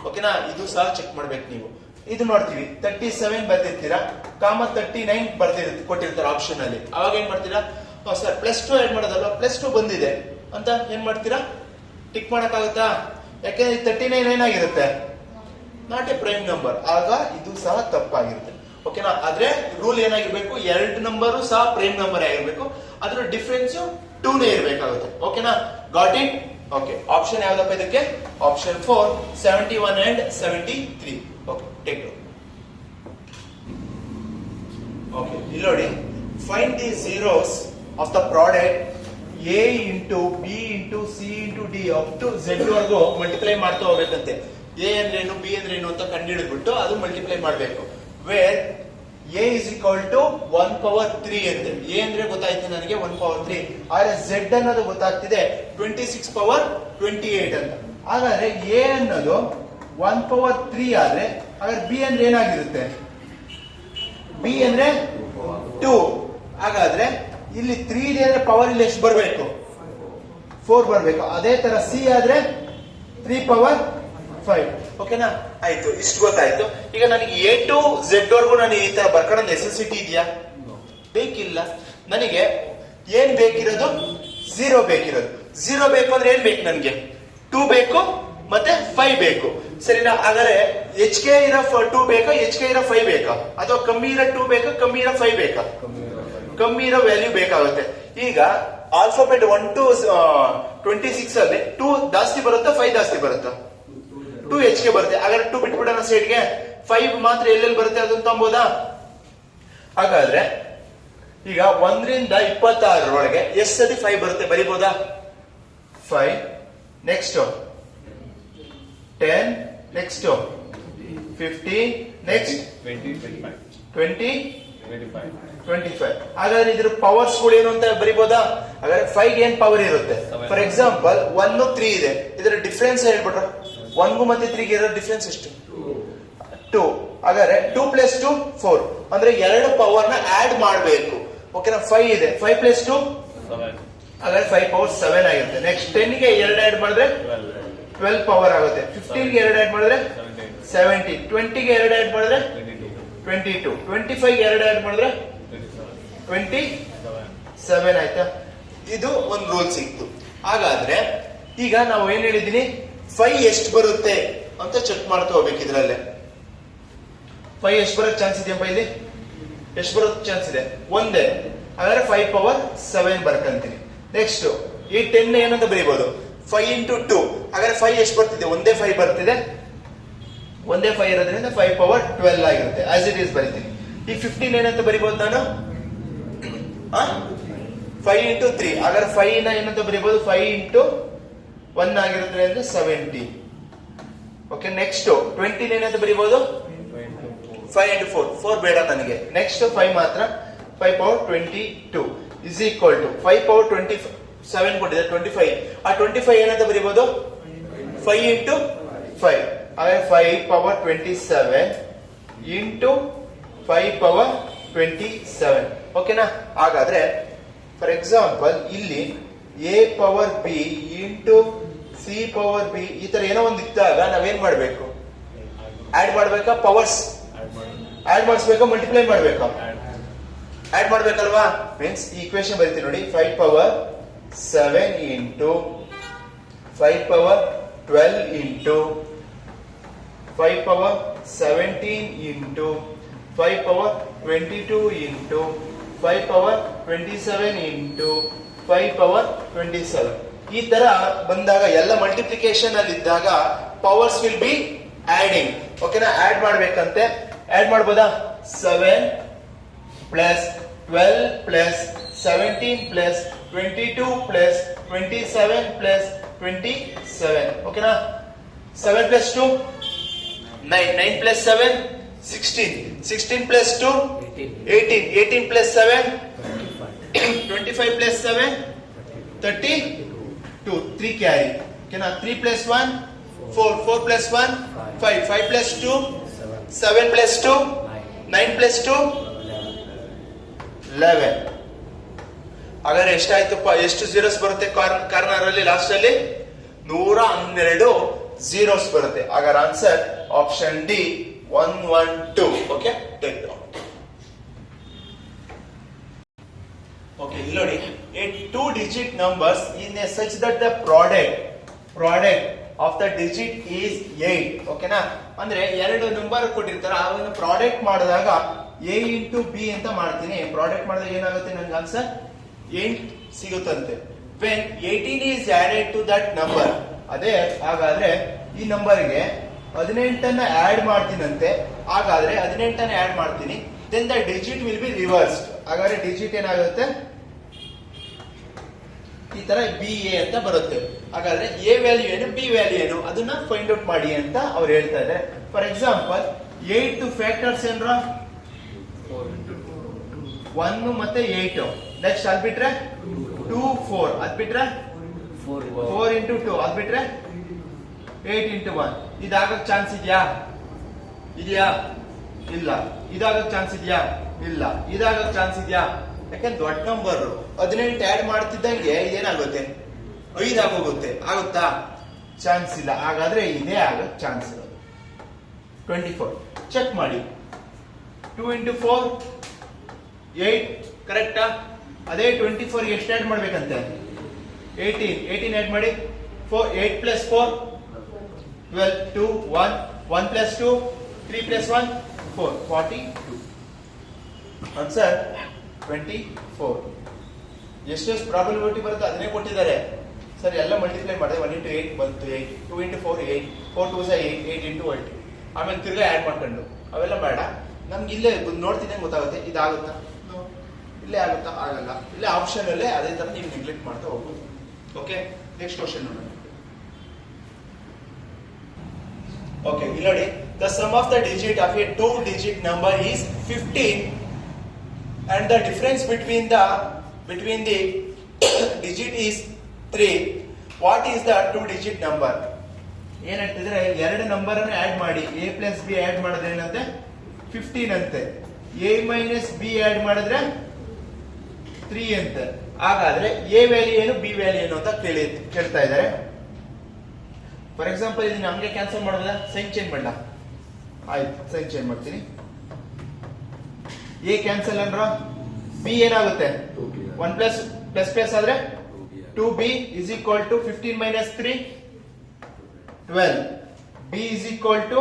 ಓಕೆನಾ? ಇದು ಸಹ ಚೆಕ್ ಮಾಡ್ಬೇಕು ನೀವು. ಇದು ನೋಡ್ತೀವಿ 37 ಬರ್ದಿರ್ತೀರಾ, 39 ಕೊಟ್ಟಿರ್ತಾರೆ ಆಪ್ಷನ್ ಅಲ್ಲಿ. ಅವಾಗ ಏನ್ ಮಾಡ್ತೀರಾ? ಸರ್ ಪ್ಲಸ್ 2 ಆಡ್ ಮಾಡೋದಲ್ವಾ, ಪ್ಲಸ್ 2 ಬಂದಿದೆ ಅಂತ ಏನ್ ಮಾಡ್ತೀರಾ? ಟಿಕ್ ಮಾಡಕ್ಕಾಗುತ್ತಾ? ಯಾಕೆಂದ್ರೆ 39 ಏನಾಗಿರುತ್ತೆ? Not A prime number. ಆಗ ಇದು ಸಹ ತಪ್ಪಾಗಿರುತ್ತೆ. ಓಕೆನಾ? ಆದ್ರೆ ರೂಲ್ ಏನಾಗಿರ್ಬೇಕು? 2 ನಂಬರು ಸಹ ಪ್ರೈಮ್ ನಂಬರ್ ಆಗಿರ್ಬೇಕು, ಅದರ ಡಿಫರೆನ್ಸ್ 2 ನೇ ಇರಬೇಕಾಗುತ್ತೆ. ಓಕೆನಾ? Got it? ಓಕೆ. ಆಪ್ಷನ್ ಯಾವ್ದಪ್ಪ ಇದಕ್ಕೆ? Option 4 71 and 73. Okay, take it. Okay, ಇಲ್ಲಿ ನೋಡಿ, find the zeros of the product a into b into c into d up to z ವರೆಗೂ ಮಲ್ಟಿಪ್ಲೈ ಮಾಡ್ತಾ ಹೋಗ್ಬೇಕಂತೆ. a ಅಂದ್ರೇನು, b ಅಂದ್ರೇನು ಅಂತ ಕಂಡುಹಿಡಿದ್ಬಿಟ್ಟು ಅದು ಮಲ್ಟಿಪ್ಲೈ ಮಾಡಬೇಕು. Where a is equal to 1/3 ಅಂತ. a ಅಂದ್ರೆ ಗೊತ್ತಾಯ್ತು ನನಗೆ 1/3, ಆದ್ರೆ z ಅನ್ನೋದು ಗೊತ್ತಾಗ್ತಿದೆ 26/28 ಅಂತ. ಹಾಗಾದ್ರೆ a ಅನ್ನೋದು 1/3 ಆದ್ರೆ ಹಾಗಾದ್ರೆ b ಅಂದ್ರೆ ಏನಾಗಿರುತ್ತೆ? b ಅಂದ್ರೆ 2. ಹಾಗಾದ್ರೆ ಇಲ್ಲಿ 3 ಇದೆ ಅಂದ್ರೆ ಪವರ್ ಇಲ್ಲಿ ಎಷ್ಟು ಬರಬೇಕು? 4 ಬರಬೇಕು. ಅದೇ ತರ c ಆದ್ರೆ 3/5. ಓಕೆನಾ? ಆಯ್ತು, ಇಷ್ಟು ಗೊತ್ತಾಯ್ತು. ಈಗ ನನಗೆ A to Z ವರೆಗೂ ನಾನು ಈ ತರ ಬರ್ಕೊಳ್ಳೋ ನೆಸೆಸಿಟಿ ಇದೆಯಾ? ಬೇಕಿಲ್ಲ. ನನಗೆ ಏನ್ ಬೇಕಿರೋದು? 0 ಬೇಕಿರೋದು. 0 ಬೇಕು ಅಂದ್ರೆ ಏನ್ ಬೇಕು ನನಗೆ? 2 ಬೇಕು ಮತ್ತೆ 5 ಬೇಕು. ಸರಿನಾ? ಹಾಗಾದ್ರೆ HK ಇರೋ 2 ಬೇಕಾ, HK ಇರೋ 5 ಬೇಕಾ? ಅಥವಾ ಕಮ್ಮಿ ಇರೋ 2 ಬೇಕಾ, ಕಮ್ಮಿ ಇರೋ 5 ಬೇಕಾ? ಕಮ್ಮಿ ಇರೋ ವ್ಯಾಲ್ಯೂ ಬೇಕಾಗುತ್ತೆ. ಈಗ ಆಲ್ಫಾಬೆಟ್ 1 to 26 ಅಲ್ಲಿ 2 ಜಾಸ್ತಿ ಬರುತ್ತಾ, 5 ಜಾಸ್ತಿ ಬರುತ್ತಾ? 2 HK ಬರುತ್ತೆ. ಹಾಗಾದ್ರೆ 2 ಬಿಟ್ಬಿಡೋಣ ಸೈಡ್ಗೆ, 5 ಮಾತ್ರ ಎಲ್ಲೆಲ್ಲಿ ಬರುತ್ತೆ ಅದನ್ನ ತಂಬೋದಾ? ಹಾಗಾದ್ರೆ ಈಗ 1 ರಿಂದ 26 ಒಳಗೆ ಎಷ್ಟು ಸತಿ 5 ಬರುತ್ತೆ ಬರಿಬೋದಾ? 5. Next 10, next 15, next 20, 25. 20, 25. 25. ಹಾಗಾದ್ರೆ ಇದ್ರ ಪವರ್ಸ್ ಗಳು ಏನು ಅಂತ ಬರಿಬೋದಾ? ಹಾಗಾದ್ರೆ 5 ಏನ್ ಪವರ್ ಇರುತ್ತೆ? ಫಾರ್ ಎಕ್ಸಾಂಪಲ್ 1 3 ಇದೆ, ಇದರ ಡಿಫರೆನ್ಸ್ ಹೇಳ್ಬಿಟ್ರ 1 ಮತ್ತೆ 3 ಗೆ ಇರೋ ಡಿಫರೆನ್ಸ್ ಎಷ್ಟು? 2. ಹಾಗಾದ್ರೆ 2 + 2 4, ಅಂದ್ರೆ ಎರಡು ಪವರ್ ನ ಆಡ್ ಮಾಡಬೇಕು. ಓಕೆನಾ? 5 ಇದೆ, 5 + 2 7. ಹಾಗಾದ್ರೆ 5 ಪವರ್ 7 ಆಗಿರುತ್ತೆ. ನೆಕ್ಸ್ಟ್ 10 ಗೆ 2 ಆಡ್ ಮಾಡಿದ್ರೆ 12 ಪವರ್ ಆಗುತ್ತೆ. 15 ಗೆ 2 ಆಡ್ ಮಾಡಿದ್ರೆ 17, 20 ಗೆ 2 ಆಡ್ ಮಾಡಿದ್ರೆ 22, 25 ಗೆ 2 ಆಡ್ ಮಾಡಿದ್ರೆ 27 ಆಯ್ತಾ? ಇದು ಒಂದು ರೂಲ್ ಸಿಕ್ತು. ಹಾಗಾದ್ರೆ ಈಗ ನಾವು ಏನ್ ಹೇಳಿದೀನಿ, 5 ಎಷ್ಟು ಬರುತ್ತೆ ಅಂತ ಚೆಕ್ ಮಾಡ್ತಾ ಹೋಗ್ಬೇಕು. ಇದ್ರಲ್ಲೇ 5 ಎಷ್ಟು ಬರೋಕ್ ಚಾನ್ಸ್ ಇದೆಯಪ್ಪ? ಇಲ್ಲಿ ಎಷ್ಟು ಬರೋಕ್ ಚಾನ್ಸ್ ಇದೆ? ಒಂದೇ. ಹಾಗಾದ್ರೆ 5 ಪವರ್ 7 ಬರ್ಕಂತೀನಿ. ನೆಕ್ಸ್ಟ್ ಈ 10 ಏನಂತ ಬರೀಬಹುದು? 5 × 2. ಹಾಗಾದ್ರೆ 5 ಎಷ್ಟು ಬರ್ತಿದೆ? ಒಂದೇ 5 ಬರ್ತಿದೆ. ಒಂದೇ 5 ಇರೋದ್ರಿಂದ 5 ಪವರ್ 12 ಆಗಿರುತ್ತೆ. ಆಸ್ ಇಟ್ ಈಸ್ ಬರೀತೀನಿ. ಈ 15 ಏನಂತ ಬರೀಬಹುದು ನಾನು? 5 × 3. ಹಾಗಾದ್ರೆ 5 ನ ಏನಂತ ಬರೀಬಹುದು? 5 × 1 ಆಗಿರುತ್ತೆ ಅಂದ್ರೆ 70. ಓಕೆ. ನೆಕ್ಸ್ಟ್ 20 ಏನಂತ ಬರೀಬಹುದು? 5 × 4. 4 ಬೇಡ ನನಗೆ. ನೆಕ್ಸ್ಟ್ 5 ಮಾತ್ರ. 5 power 22 is equal to 5 power 27 ಕೊಟ್ಟಿದೆ 25. ಆ 25 ಏನಂತ ಬರೀಬಹುದು? 5 × 5. ಹಾಗೆ 5 ಪವರ್ 27 ಇಂಟು 5 ಪವರ್ 27. ಓಕೆನಾ? ಹಾಗಾದ್ರೆ ಫಾರ್ ಎಕ್ಸಾಂಪಲ್ ಇಲ್ಲಿ a power b into c power b ಈ ತರ ಏನೋ ಒಂದು ಇದ್ದಾಗ ನಾವೇನ್ ಮಾಡ್ಬೇಕು? ಆಡ್ ಮಾಡ್ಬೇಕಾ? ಪವರ್ಸ್ ಆಡ್ ಮಾಡಿಸ್ಬೇಕಾ? ಮಲ್ಟಿಪ್ಲೈ ಮಾಡ್ಬೇಕಾ? ಆಡ್ ಮಾಡ್ಬೇಕಲ್ವಾ? ಮೀನ್ಸ್ ಈ ಇಕ್ವೇಶನ್ ಬರೀತೀನಿ ನೋಡಿ. 5 power 7 into 5 power 12 into 5 power 17 into 5 power 22 into 5 power 27 into 5 power 27. ಈ ತರ ಬಂದಾಗ ಎಲ್ಲ ಮಲ್ಟಿಪ್ಲಿಕೇಶನ್ ಅಲ್ಲಿ ಇದ್ದಾಗ ಪವರ್ಸ್ ವಿಲ್ ಬಿ ಆಡಿಂಗ್. ಓಕೆನಾ? ಆಡ್ ಮಾಡ್ಬೇಕಂತೆ. ಆಡ್ ಮಾಡ್ಬೋದಾ? 7 plus 12 plus 17 plus 22 plus 27 plus 27. ಓಕೆನಾ? 7 plus 2 9, 9 plus 7 16, 16 plus 2 18, 18 plus 7 25 plus 7 32, 3 carry. ಓಕೆನಾ? 3 plus 1 4, 4 plus 1 5, 5 plus 2 7 plus 2 9 plus 2 11. ಹಾಗಾದ್ರೆ ಎಷ್ಟಾಯ್ತಪ್ಪ? ಎಷ್ಟು ಜೀರೋಸ್ ಬರುತ್ತೆ ಕಾರ್ನರ್ ಅಲ್ಲಿ? ಲಾಸ್ಟ್ ಅಲ್ಲಿ 112 ಜೀರೋಸ್ ಬರುತ್ತೆ. ಹಾಗಾದ್ರೆ answer option D 112. Okay, take down. Okay, ಇಲ್ಲಿ ನೋಡಿ, a 2-digit numbers in a such that the product of the digit is 8. ಓಕೆನಾ? ಅಂದ್ರೆ ಎರಡು ನಂಬರ್ ಕೊಟ್ಟಿರ್ತಾರೆ, ಅವನ್ನ ಪ್ರಾಡಕ್ಟ್ ಮಾಡಿದಾಗ a ಇಂಟು ಬಿ ಅಂತ ಮಾಡ್ತೀನಿ. ಪ್ರಾಡಕ್ಟ್ ಮಾಡಿದಾಗ ಏನಾಗುತ್ತೆ? ನನ್ಗೆ answer 8 ಸಿಗುತ್ತಂತೆ. when 18 is added to that number, ಅದೇ ಹಾಗಾದ್ರೆ ಈ ನಂಬರ್ಗೆ 18 ಆಡ್ ಮಾಡ್ತೀನಂತೆ. ಹಾಗಾದ್ರೆ 18 ಆಡ್ ಮಾಡ್ತೀನಿ, then the digit will be reversed. ಹಾಗಾದ್ರೆ ಡಿಜಿಟ್ ಏನಾಗುತ್ತೆ? ಈ ತರ ಬಿ ಎ ಅಂತ ಬರುತ್ತೆ. ಹಾಗಾದ್ರೆ ಎ ವ್ಯಾಲ್ಯೂ ಏನು, ಬಿ ವ್ಯಾಲ್ಯೂ ಏನು, ಅದನ್ನ ಫೈಂಡ್ ಔಟ್ ಮಾಡಿ ಅಂತ ಅವ್ರು ಹೇಳ್ತಾ ಇದ್ದಾರೆ. ಫಾರ್ ಎಕ್ಸಾಂಪಲ್ 8 ಫ್ಯಾಕ್ಟರ್ಸ್ ಏನ್ರ 1 ಮತ್ತೆ 8. ನೆಕ್ಸ್ಟ್ ಅದ್ ಬಿಟ್ರೆ 2 4, ಅದ್ ಬಿಟ್ರೆ 4 ಇಂಟು 2, ಅದ್ ಬಿಟ್ರೆ 8 ಇಂಟು 1. ಇದಾಗಕ್ ಚಾನ್ಸ್ ಇದೆಯಾ? ಇಲ್ಲ. ಇದಾಗಕ್ ಚಾನ್ಸ್ ಇದೆಯಾ? ಇಲ್ಲ. ಇದಾಗಕ್ ಚಾನ್ಸ್ ಇದೆಯಾ? ಯಾಕಂದ್ರೆ ದೊಡ್ಡ ನಂಬರ್ 18 ಆಡ್ ಮಾಡ್ತಿದ್ದಂಗೆ ಇದೇನಾಗುತ್ತೆ? 5 ಆಗೋಗುತ್ತೆ. ಆಗುತ್ತಾ? ಚಾನ್ಸ್ ಇಲ್ಲ. ಹಾಗಾದ್ರೆ ಇದೇ ಆಗಕ್ ಚಾನ್ಸ್ ಇರೋದು. 24 ಚೆಕ್ ಮಾಡಿ. 2 ಇಂಟು 4 8 ಕರೆಕ್ಟಾ? ಅದೇ 24 ಎಷ್ಟು ಆಡ್ ಮಾಡ್ಬೇಕಂತೆ? 18 ಆಡ್ ಮಾಡಿ. 8 ಪ್ಲಸ್ 4 12, 2 1, 1 ಪ್ಲಸ್ 2 3 ಪ್ಲಸ್ 1 4, 42. ಆನ್ಸರ್ 24. ಎಷ್ಟೆಷ್ಟು ಪ್ರಾಬಬಿಲಿಟಿ ಬರುತ್ತೆ ಅದನ್ನೇ ಕೊಟ್ಟಿದ್ದಾರೆ. ಸರ್ ಎಲ್ಲ ಮಲ್ಟಿಪ್ಲೈ ಮಾಡಿದೆ. 1 ಇಂಟು 8 ಬಂತು 8, 2 ಇಂಟು 4 8, 4 2 8, 8 ಇಂಟು 8. ಆಮೇಲೆ ತಿರ್ಗಾ ಆಡ್ ಮಾಡ್ಕೊಂಡು ಅವೆಲ್ಲ ಬೇಡ. ನಮ್ಗೆ ಇಲ್ಲೇ ನೋಡ್ತಿದ್ದಂಗೆ ಗೊತ್ತಾಗುತ್ತೆ. ಇದಾಗುತ್ತಾ? ಇಲ್ಲೇ ಆಗುತ್ತಾ? ಆಗಲ್ಲ. ಇಲ್ಲೇ ಆಪ್ಷನ್ ಅಲ್ಲೇ ಅದೇ ತರ ನೀವು ನೆಗ್ಲೆಕ್ಟ್ ಮಾಡ್ತಾ ಹೋಗ್ಬೋದು. ಓಕೆ, ನೆಕ್ಸ್ಟ್ ಕ್ವಶನ್ ನೋಡೋಣ. ಓಕೆ, ಇಲ್ಲಿ ನೋಡಿ, the sum of the digit of a 2-digit number is 15 and the difference between the digit is 3. What is the 2-digit number? ಏನಂತಿದ್ರೆ ಎರಡು ನಂಬರ್ ಅನ್ನು ಆಡ್ ಮಾಡಿ a ಪ್ಲಸ್ ಬಿ ಆಡ್ ಮಾಡಿದ್ರೆ ಏನಂತೆ 15 ಅಂತೆ, a ಮೈನಸ್ ಬಿ ಆಡ್ ಮಾಡಿದ್ರೆ 3 ಅಂತೆ. ಹಾಗಾದ್ರೆ a ವ್ಯಾಲ್ಯೂ ಏನು ಬಿ ವ್ಯಾಲ್ಯೂ ಏನು ಅಂತ ಕೇಳ್ತಾ ಇದ್ದಾರೆ. ಫಾರ್ ಎಕ್ಸಾಂಪಲ್ ಇದನ್ನ ನಮ್ಗೆ ಕ್ಯಾನ್ಸಲ್ ಮಾಡೋದ, ಸೈನ್ ಚೇಂಜ್ ಮಾಡಲ. ಆಯ್ತು, ಸೈನ್ ಚೇಂಜ್ ಮಾಡ್ತೀನಿ. a ಕ್ಯಾನ್ಸಲ್ ಅಂದ್ರ b ಏನಾಗುತ್ತೆ 1 ಪ್ಲಸ್ ಪ್ಲಸ್ ಪ್ಲಸ್ ಆದ್ರೆ 2b is equal to 15 minus 3 12. b is equal to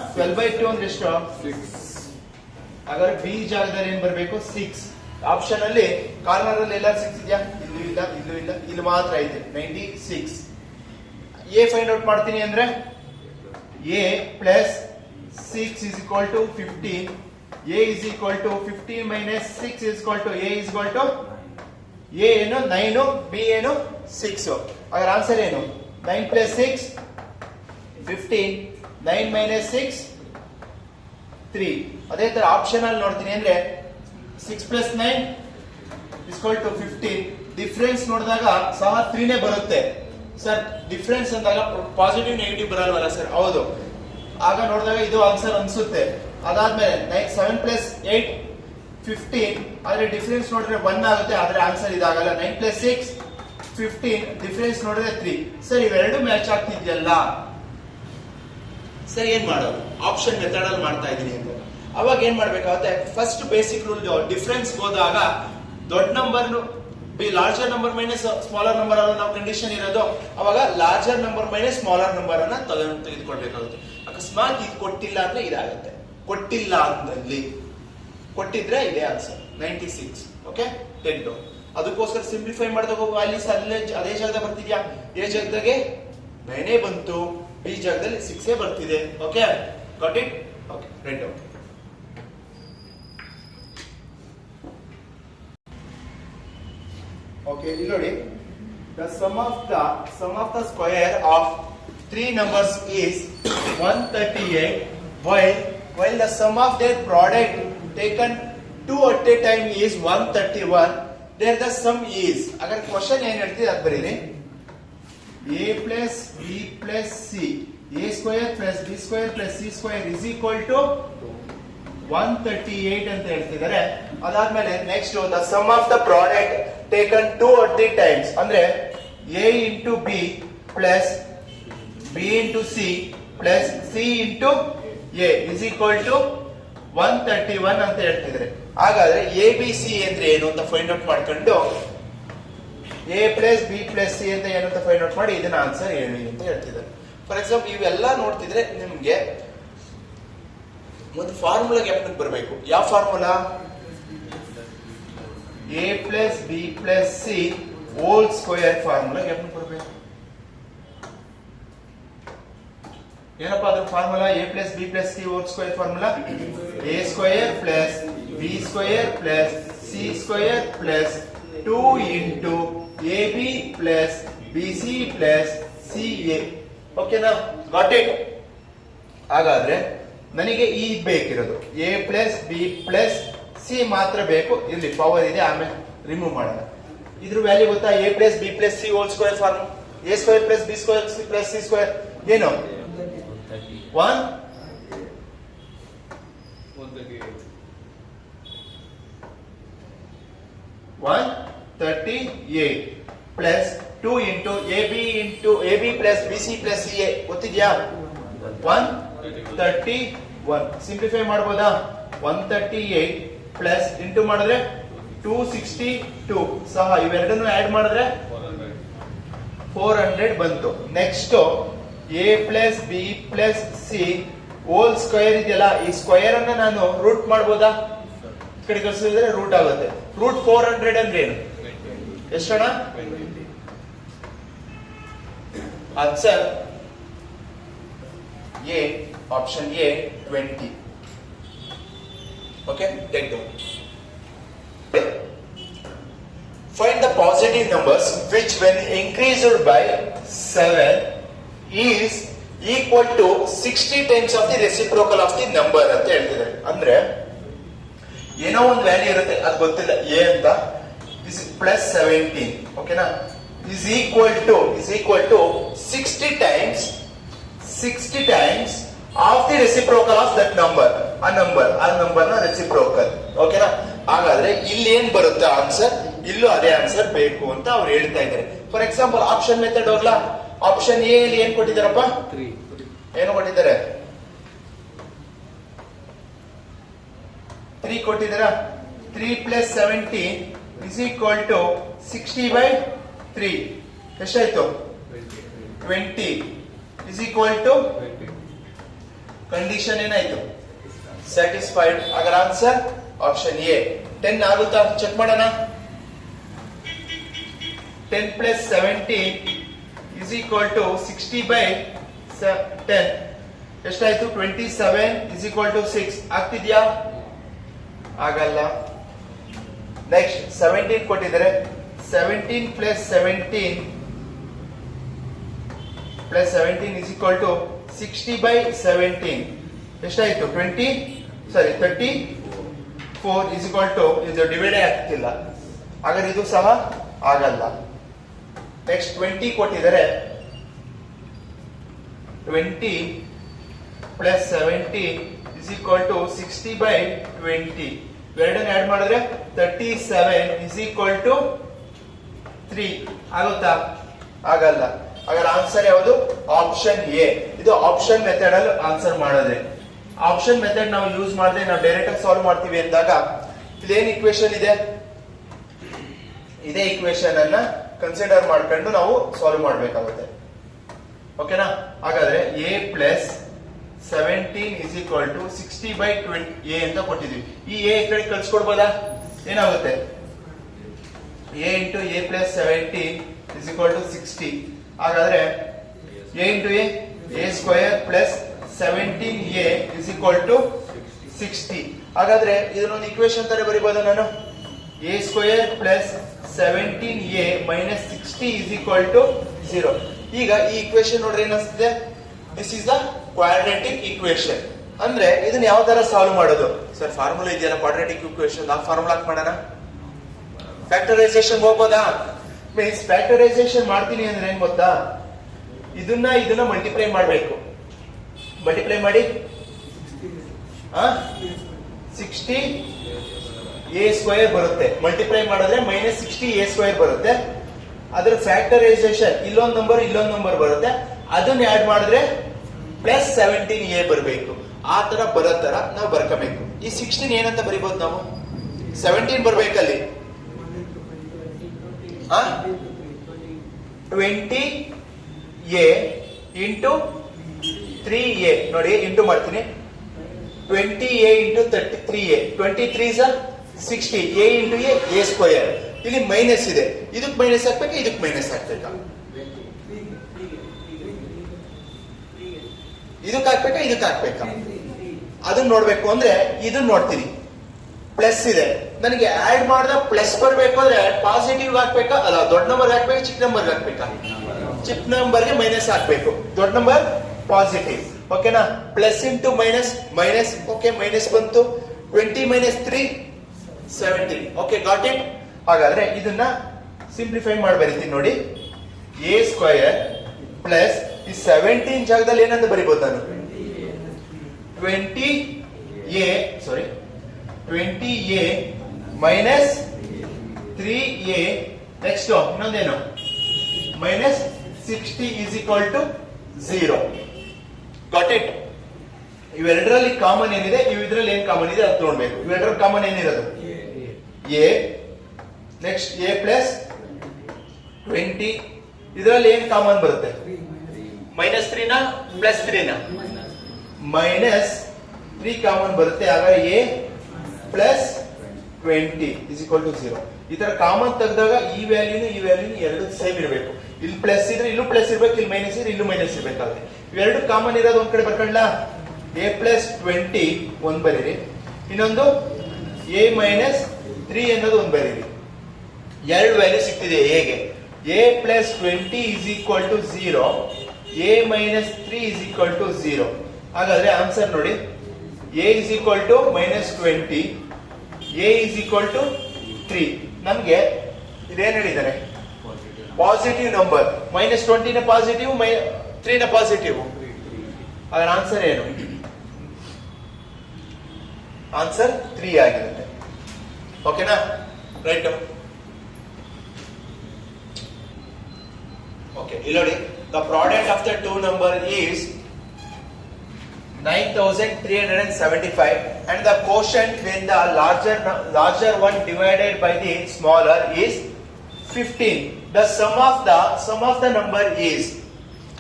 12/2 ಅಂದ್ರೆ ಎಷ್ಟು? 6. ಹಾಗಾದ್ರೆ b ಜಾಗದಲ್ಲಿ ಏನ್ ಬರಬೇಕು 6. ಆಪ್ಷನ್ ಅಲ್ಲಿ ಕಾರ್ನರ್ ಅಲ್ಲಿ ಎಲ್ಲ 6 ಇದೆಯಾ? ಇಲ್ಲೂ ಇಲ್ಲ, ಇಲ್ಲೂ ಇಲ್ಲ, ಇಲ್ಲಿ ಮಾತ್ರ ಇದೆ 96. a ಫೈಂಡ್ ಔಟ್ ಮಾಡ್ತೀನಿ ಅಂದ್ರೆ a plus 6 is equal to 15. a is equal to 15 minus 6 is equal to a is equal to a ಏನು 9, b ಏನು 6. ಅದರ ಆನ್ಸರ್ ಏನು? 9 plus 6 15, 9 minus 6 3. ಅದೇ ತರ ಆಪ್ಷನ್ ಅಲ್ಲಿ ನೋಡ್ತೀನಿ ಅಂದ್ರೆ 6 plus 9 is equal to 15. Difference ನೋಡಿದಾಗ ಸಹ 3 ನೇ ಬರುತ್ತೆ ಸರ್. ಡಿಫರೆನ್ಸ್ ಅಂದಾಗ ಪಾಸಿಟಿವ್ ನೆಗೆಟಿವ್ ಬರಲ್ವಲ್ಲ ಸರ್? ಹೌದು. ಆಗ ನೋಡಿದಾಗ ಇದು ಆನ್ಸರ್ ಅನ್ಸುತ್ತೆ. ಅದಾದ್ಮೇಲೆ 7 plus 8 15, ಆದ್ರೆ ಡಿಫರೆನ್ಸ್ ನೋಡಿದ್ರೆ 1 ಆಗುತ್ತೆ, ಆದ್ರೆ ಆನ್ಸರ್ ಇದಾಗಲ್ಲ. 9 plus 6 15, ಡಿಫರೆನ್ಸ್ ನೋಡಿದ್ರೆ 3. ಸರ್ ಇವೆರಡು ಮ್ಯಾಚ್ ಆಗ್ತಿದ್ಯಲ್ಲ ಸರ್, ಏನ್ ಮಾಡೋದು? ಆಪ್ಷನ್ ಮೆಥಡ್ ಅಲ್ಲಿ ಮಾಡ್ತಾ ಇದೀನಿ ಅಂತ. ಅವಾಗ ಏನ್ ಮಾಡ್ಬೇಕಾಗುತ್ತೆ? ಫಸ್ಟ್ ಬೇಸಿಕ್ ರೂಲ್, ಡಿಫರೆನ್ಸ್ ಹೋದಾಗ ದೊಡ್ಡ number larger number minus smaller number ಅನ್ನೋ ನಾವು ಕಂಡೀಷನ್ ಇರೋದು, ಅವಾಗ larger number minus smaller number ಅನ್ನ ತೆಗೆದುಕೊಳ್ಬೇಕಾಗುತ್ತೆ. ಅಕಸ್ಮಾತ್ ಇದು ಕೊಟ್ಟಿಲ್ಲ ಅಂದ್ರೆ ಇದಾಗುತ್ತೆ. ಕೊಟ್ಟಿಲ್ಲ ಅಂದಲ್ಲಿ, ಕೊಟ್ಟಿದ್ರೆ ಇದೆ ಆನ್ಸರ್ 96. ಓಕೆ, 10. ಅದಕ್ಕೋಸ್ಕರ ಸಿಂಪ್ಲಿಫೈ ಮಾಡಿದಾಗ ವ್ಯಾಲ್ಯೂಸ್ ಅದೇ ಜಾಗದಾಗ ಬರ್ತಿದ್ಯಾ? ಎ ಜಾಗದಾಗೆ 9 ಬಂತು, ಬಿ ಜಾಗದಲ್ಲಿ 6 ಬರ್ತಿದೆ. Okay, got it? Okay, red. Okay, ಇಲ್ಲಿ ನೋಡಿ, the sum of the square of 3 numbers is 138, while the sum of their product taken 2 at a time is 131. There the sum is, अगर क्वेश्चन ಏನ್ ಹೇಳ್ತಿದೆ ಅದು ಬರೀರಿ. a plus b plus c, a square plus b square plus c square is equal to 138 ಅಂತ ಹೇಳ್ತಿದ್ದಾರೆ. ಅದಾದ್ಮೇಲೆ next the sum of the product taken 2 at the times ಅಂದ್ರೆ a into b plus b into c plus c into a is equal to 131 ಅಂತ ಹೇಳ್ತಿದ್ದಾರೆ. ಹಾಗಾದ್ರೆ ಎ ಬಿ ಸಿ ಅಂದ್ರೆ ಏನು ಅಂತ ಫೈಂಡ್ ಔಟ್ ಮಾಡ್ಕೊಂಡು A plus b plus C ಅಂತ ಏನು ಅಂತ ಫೈಂಡ್ ಔಟ್ ಮಾಡಿ ಇದನ್ನ ಆನ್ಸರ್ ಹೇಳಿ ಅಂತ ಹೇಳ್ತಿದ್ದಾರೆ. ಫಾರ್ ಎಕ್ಸಾಂಪಲ್ ಇವೆಲ್ಲ ನೋಡ್ತಿದ್ರೆ ನಿಮ್ಗೆ ಒಂದು ಫಾರ್ಮುಲಾ ಜ್ಞಾಪಕಕ್ಕೆ ಬರಬೇಕು. ಯಾವ formula? A plus b plus c whole square formula ಜ್ಞಾಪಕಕ್ಕೆ ಬರಬೇಕು. ಏನಪ್ಪಾ ಅದ್ರ formula? A plus b plus c whole square formula a square plus b square plus c square plus 2 into a b plus b c plus c a. ಓಕೆನಾ? Got it? ಹಾಗಾದ್ರೆ ನನಗೆ ಈ ಬೇಕಿರೋದು a plus b plus c ಮಾತ್ರ ಬೇಕು. ಇಲ್ಲಿ ಪವರ್ ಇದೆ, ಆಮೇಲೆ ರಿಮೂವ್ ಮಾಡೋಣ. ಇದ್ರ ವ್ಯಾಲ್ಯೂ ಗೊತ್ತಾ? A plus b plus c whole square form a square plus b square plus c square ಏನು? 138 plus 2 into a b plus b c plus c a ಗೊತ್ತಿದ್ಯಾ? 131. ಸಿಂಪ್ಲಿಫೈ ಮಾಡ್ಬೋದಾ? 138 ಪ್ಲಸ್ ಇಂಟು ಮಾಡಿದ್ರೆ 262 ಸಹ ಇವೆರಡನ್ನು ಆಡ್ ಮಾಡಿದ್ರೆ 400 ಬಂತು. Next A plus b plus c whole square ಇದೆಯಲ್ಲ, ಈ ಸ್ಕ್ವೇರ್ ಅನ್ನ ನಾನು ರೂಟ್ ಮಾಡ್ಬೋದಾ? ಈ ಕಡೆ ಕಳಿಸಿದ್ರೆ ರೂಟ್ ಆಗುತ್ತೆ. ರೂಟ್ 400 ಅಂದ್ರೆ ಏನು? ಎಷ್ಟಣ answer? A, option a 20. Okay, take down. Find the positive numbers which when increased by 7 is equal to 60 times of the reciprocal of the number ಅಂತ ಹೇಳ್ತಿದ್ದಾರೆ. ಅಂದ್ರೆ ಏನೋ ಒಂದು ವ್ಯಾಲ್ಯೂ ಇರುತ್ತೆ, ಅದು ಗೊತ್ತಿಲ್ಲ ಎ ಅಂತ, ಇಸ್ ಪ್ಲಸ್ 17 ಓಕೆನಾ, is equal to 60 times of the reciprocal of that number. ಆ ನಂಬರ್ ನ ರೆಸಿಪ್ರೋಕಲ್ ಓಕೆನಾ. ಹಾಗಾದ್ರೆ ಇಲ್ಲಿ ಏನ್ ಬರುತ್ತೆ ಆನ್ಸರ್, ಇಲ್ಲೂ ಅದೇ ಆನ್ಸರ್ ಬೇಕು ಅಂತ ಅವ್ರು ಹೇಳ್ತಾ ಇದ್ದಾರೆ. ಫಾರ್ ಎಕ್ಸಾಂಪಲ್ ಆಪ್ಷನ್ ಮೆಥಡ್ ಹೋಗ್ಲಾ. ಆಪ್ಷನ್ ಎ ಅಲ್ಲಿ ಏನ್ ಕೊಟ್ಟಿದ್ದಾರಪ್ಪ, ಏನು ಕೊಟ್ಟಿದ್ದಾರೆ, 3 ಕೊಟ್ಟಿದ್ದಾರ. 3 plus 17 is equal to 60/3 ಎಷ್ಟಾಯ್ತು, 20 is equal to ಕಂಡೀಷನ್ ಏನಾಯ್ತು, ಸ್ಯಾಟಿಸ್ಫೈಡ್. ಹಾಗಾದ್ರೆ ಆನ್ಸರ್ ಆಪ್ಷನ್ ಎ. 10 ಆಗುತ್ತಾ ಚೆಕ್ ಮಾಡೋಣ. 10 plus 17 is equal to 60/10 ಎಷ್ಟಾಯ್ತು, 27 is equal to 6 ಆಗ್ತಿದ್ಯಾ, ಆಗಲ್ಲ. ನೆಕ್ಸ್ಟ್ 17 ಕೊಟ್ಟಿದ್ದಾರೆ. 17 plus 17 is equal to 60/17 ಎಷ್ಟಾಯ್ತು, 34 is equal to, ಇದು ಡಿವೈಡ್ ಆಗ್ತಿಲ್ಲ, ಹಾಗಾದ್ರೆ ಇದು ಸಹ ಆಗಲ್ಲ. ನೆಕ್ಸ್ಟ್ 20 ಕೊಟ್ಟಿದ್ದಾರೆ. 20 plus 17 is equal to 60/20 ಎರಡನ್ನ ಆಡ್ ಮಾಡಿದ್ರೆ 37 is equal to 3 ಆಗುತ್ತಾ, ಆಗಲ್ಲ. ಹಾಗಾದ್ರೆ ಆನ್ಸರ್ ಯಾವುದು, ಆಪ್ಷನ್ ಎ. ಇದು ಆಪ್ಷನ್ ಮೆಥಡ್ ಅಲ್ಲಿ ಆನ್ಸರ್ ಮಾಡೋದ್ರೆ. ಆಪ್ಷನ್ ಮೆಥಡ್ ನಾವು ಯೂಸ್ ಮಾಡದೆ ನಾವು ಡೈರೆಕ್ಟ್ ಆಗಿ ಸಾಲ್ವ್ ಮಾಡ್ತೀವಿ ಅಂದಾಗ ಇಲ್ಲೇನ್ ಇಕ್ವೇಶನ್ ಇದೆ, ಇದೇ ಇಕ್ವೇಶನ್ ಅನ್ನ ಕನ್ಸಿಡರ್ ಮಾಡ್ಕೊಂಡು ನಾವು ಸಾಲ್ವ್ ಮಾಡ್ಬೇಕಾಗುತ್ತೆ ಓಕೆನಾ. ಹಾಗಾದ್ರೆ a plus 17 is equal to 60/20 a ಅಂತ ಕೊಟ್ಟಿದೀವಿ. ಈ a ಕಡೆ ಕಳ್ಸ್ಕೊಡ್ಬೋದಾ, ಏನಾಗುತ್ತೆ, a into a plus 17 is equal to 60. ಹಾಗಾದ್ರೆ a into a square plus 17a is equal to 60. ಹಾಗಾದ್ರೆ ಇದನ್ನೊಂದು ಇಕ್ವೇಶನ್ ತರ ಬರೀಬಹುದು ನಾನು, a square plus 17a minus 60 is equal to 0. ಈಗ ಈ ಇಕ್ವೇಶನ್ ನೋಡ್ರಿ ಏನಿಸ್ತಿದೆ, this is the quadratic equation. ಅಂದ್ರೆ ಇದನ್ನ ಯಾವ ತರ ಸಾಲ್ವ್ ಮಾಡೋದು ಸರ್, ಫಾರ್ಮುಲಾ ಇದೆಯಲ್ಲ ಕ್ವಾಡ್ರಾಟಿಕ್ ಇಕ್ವೇಶನ್, ಆ ಫಾರ್ಮುಲಾ ಮಾಡೋಣ. ಫ್ಯಾಕ್ಟರೈಸೇಷನ್ ಹೋಗ್ಬೋದಾ, ಮೀನ್ಸ್ ಫ್ಯಾಕ್ಟರೈಸೇಷನ್ ಮಾಡ್ತೀನಿ ಅಂದ್ರೆ ಏನ್ ಗೊತ್ತಾ, ಇದನ್ನ ಮಲ್ಟಿಪ್ಲೈ ಮಾಡಬೇಕು. ಮಲ್ಟಿಪ್ಲೈ ಮಾಡಿ 60 a ಸ್ಕ್ವೇರ್ ಬರುತ್ತೆ, ಮಲ್ಟಿಪ್ಲೈ ಮಾಡಿದ್ರೆ ಮೈನಸ್ 60 a ಸ್ಕ್ವೇರ್ ಬರುತ್ತೆ. ಅದ್ರ ಫ್ಯಾಕ್ಟರೈಸೇಷನ್ ಇಲ್ಲೊಂದು ನಂಬರ್ ಬರುತ್ತೆ, ಅದನ್ನ ಆಡ್ ಮಾಡಿದ್ರೆ ಪ್ಲಸ್ 17a ಬರಬೇಕು. ಆ ತರ ಬರೋ ತರ ನಾವು ಬರ್ಕೋಬೇಕು. ಈ 16 ಏನಂತ ಬರಿಬಹುದು ನಾವು, 17 ಬರ್ಬೇಕಲ್ಲಿ 20a ಇಂಟು 3a ನೋಡಿ, ಇಂಟು ಮಾಡ್ತೀನಿ. 20a into 33a, 23 60, a into a square. ಇಲ್ಲಿ ಮೈನಸ್ ಇದೆ, ಇದಕ್ಕೆ ಮೈನಸ್ ಹಾಕ್ಬೇಕಾ, ಇದಕ್ಕೆ ಮೈನಸ್ ಹಾಕ್ಬೇಕಾ, ಇದಕ್ಕೆ ಹಾಕ್ಬೇಕಾ, ಇದಕ್ಕೆ ಹಾಕ್ಬೇಕಾ, ಅದನ್ನ ನೋಡ್ಬೇಕು. ಅಂದ್ರೆ ಇದನ್ನ ನೋಡ್ತೀನಿ, ಪ್ಲಸ್ ಇದೆ, ನನಗೆ ಆಡ್ ಮಾಡಿದ ಪ್ಲಸ್ ಬರ್ಬೇಕು ಅಂದ್ರೆ ಪಾಸಿಟಿವ್ ಹಾಕ್ಬೇಕಾ, ಅಲ್ಲ ದೊಡ್ಡ ನಂಬರ್ ಹಾಕ್ಬೇಕು, ಚಿಕ್ಕ ನಂಬರ್ ಹಾಕ್ಬೇಕಾ, ಚಿಕ್ಕ ನಂಬರ್ಗೆ ಮೈನಸ್ ಹಾಕ್ಬೇಕು, ದೊಡ್ಡ ನಂಬರ್ ಪಾಸಿಟಿವ್ ಓಕೆನಾ. Plus into minus, okay minus ಬಂತು. 20 minus 3 17 ಓಕೆ, ಗಾಟ್ ಇಟ್. ಹಾಗಾದ್ರೆ ಇದನ್ನ ಸಿಂಪ್ಲಿಫೈ ಮಾಡಿ ಬರೀತೀನಿ ನೋಡಿ, a ಸ್ಕ್ವೇರ್ ಪ್ಲಸ್ ಈ 17 ಜಾಗದಲ್ಲಿ ಏನಂತ ಬರಿಬಹುದು ನಾನು, 20a ಮೈನಸ್ 3a, ನೆಕ್ಸ್ಟ್ ಇನ್ನೊಂದೇನು minus 60 is equal to 0. Got it. ಇವೆರಡರಲ್ಲಿ ಕಾಮನ್ ಏನಿದೆ, ಇದ್ರಲ್ಲಿ ಏನ್ ಕಾಮನ್ ಇದೆ ಅದು ನೋಡ್ಬೇಕು. ಇವೆರಡರ ಕಾಮನ್ ಏನಿರೋದು a, ನೆಕ್ಸ್ಟ್ a ಪ್ಲಸ್ 20, ಇದರಲ್ಲಿ ಏನ್ ಕಾಮನ್ ಬರುತ್ತೆ, ಮೈನಸ್ 3 ನ ಪ್ಲಸ್ 3 ನ ಮೈನಸ್ 3 ಕಾಮನ್ ಬರುತ್ತೆ. ಹಾಗಾದ್ರೆ a plus 20 is equal to 0. ಈ ತರ ಕಾಮನ್ ತೆಗೆದಾಗ ಈ ವ್ಯಾಲ್ಯೂನು ಎರಡು ಸೇಮ್ ಇರಬೇಕು. ಇಲ್ಲಿ ಪ್ಲಸ್ ಇದ್ರೆ ಇಲ್ಲೂ ಪ್ಲಸ್ ಇರ್ಬೇಕು, ಇಲ್ಲಿ ಮೈನಸ್ ಇದ್ರೆ ಇಲ್ಲೂ ಮೈನಸ್ ಇರ್ಬೇಕಾದ್ರೆ ಇವೆರಡು ಕಾಮನ್ ಇರೋದು ಒಂದ್ ಕಡೆ ಬರ್ಕೊಳ್ಳ. a ಪ್ಲಸ್ 20 ಒಂದ್ ಬರೀರಿ, ಇನ್ನೊಂದು a ಮೈನಸ್ 3 ಅನ್ನೋದು ಒಂದ್ ಬರೀರಿ. ಎರಡು ವ್ಯಾಲ್ಯೂ ಸಿಗ್ತಿದೆ ಹೇಗೆ a plus 20 is equal to 0, a minus 3 is equal to 0. ಹಾಗಾದ್ರೆ ಆನ್ಸರ್ ನೋಡಿ, a is equal to minus 20, a is equal to 3. ನಮ್ಗೆ ಇದೇನ್ ಹೇಳಿದ್ದಾರೆ, ಪಾಸಿಟಿವ್ ನಂಬರ್, ಮೈನಸ್ 20 ನ ಪಾಸಿಟಿವ್, 3 ನ ಪಾಸಿಟಿವ್. ಅದರ ಆನ್ಸರ್ ಏನು? ಆನ್ಸರ್ 3 ಆಗಿರುತ್ತೆ. ಓಕೆನಾ? ರೈಟ್. ಓಕೆ, ಇಲ್ಲಿ ನೋಡಿ, the product of the two number is 9375 and the quotient when the larger one divided by the smaller is 15. The sum of the number is,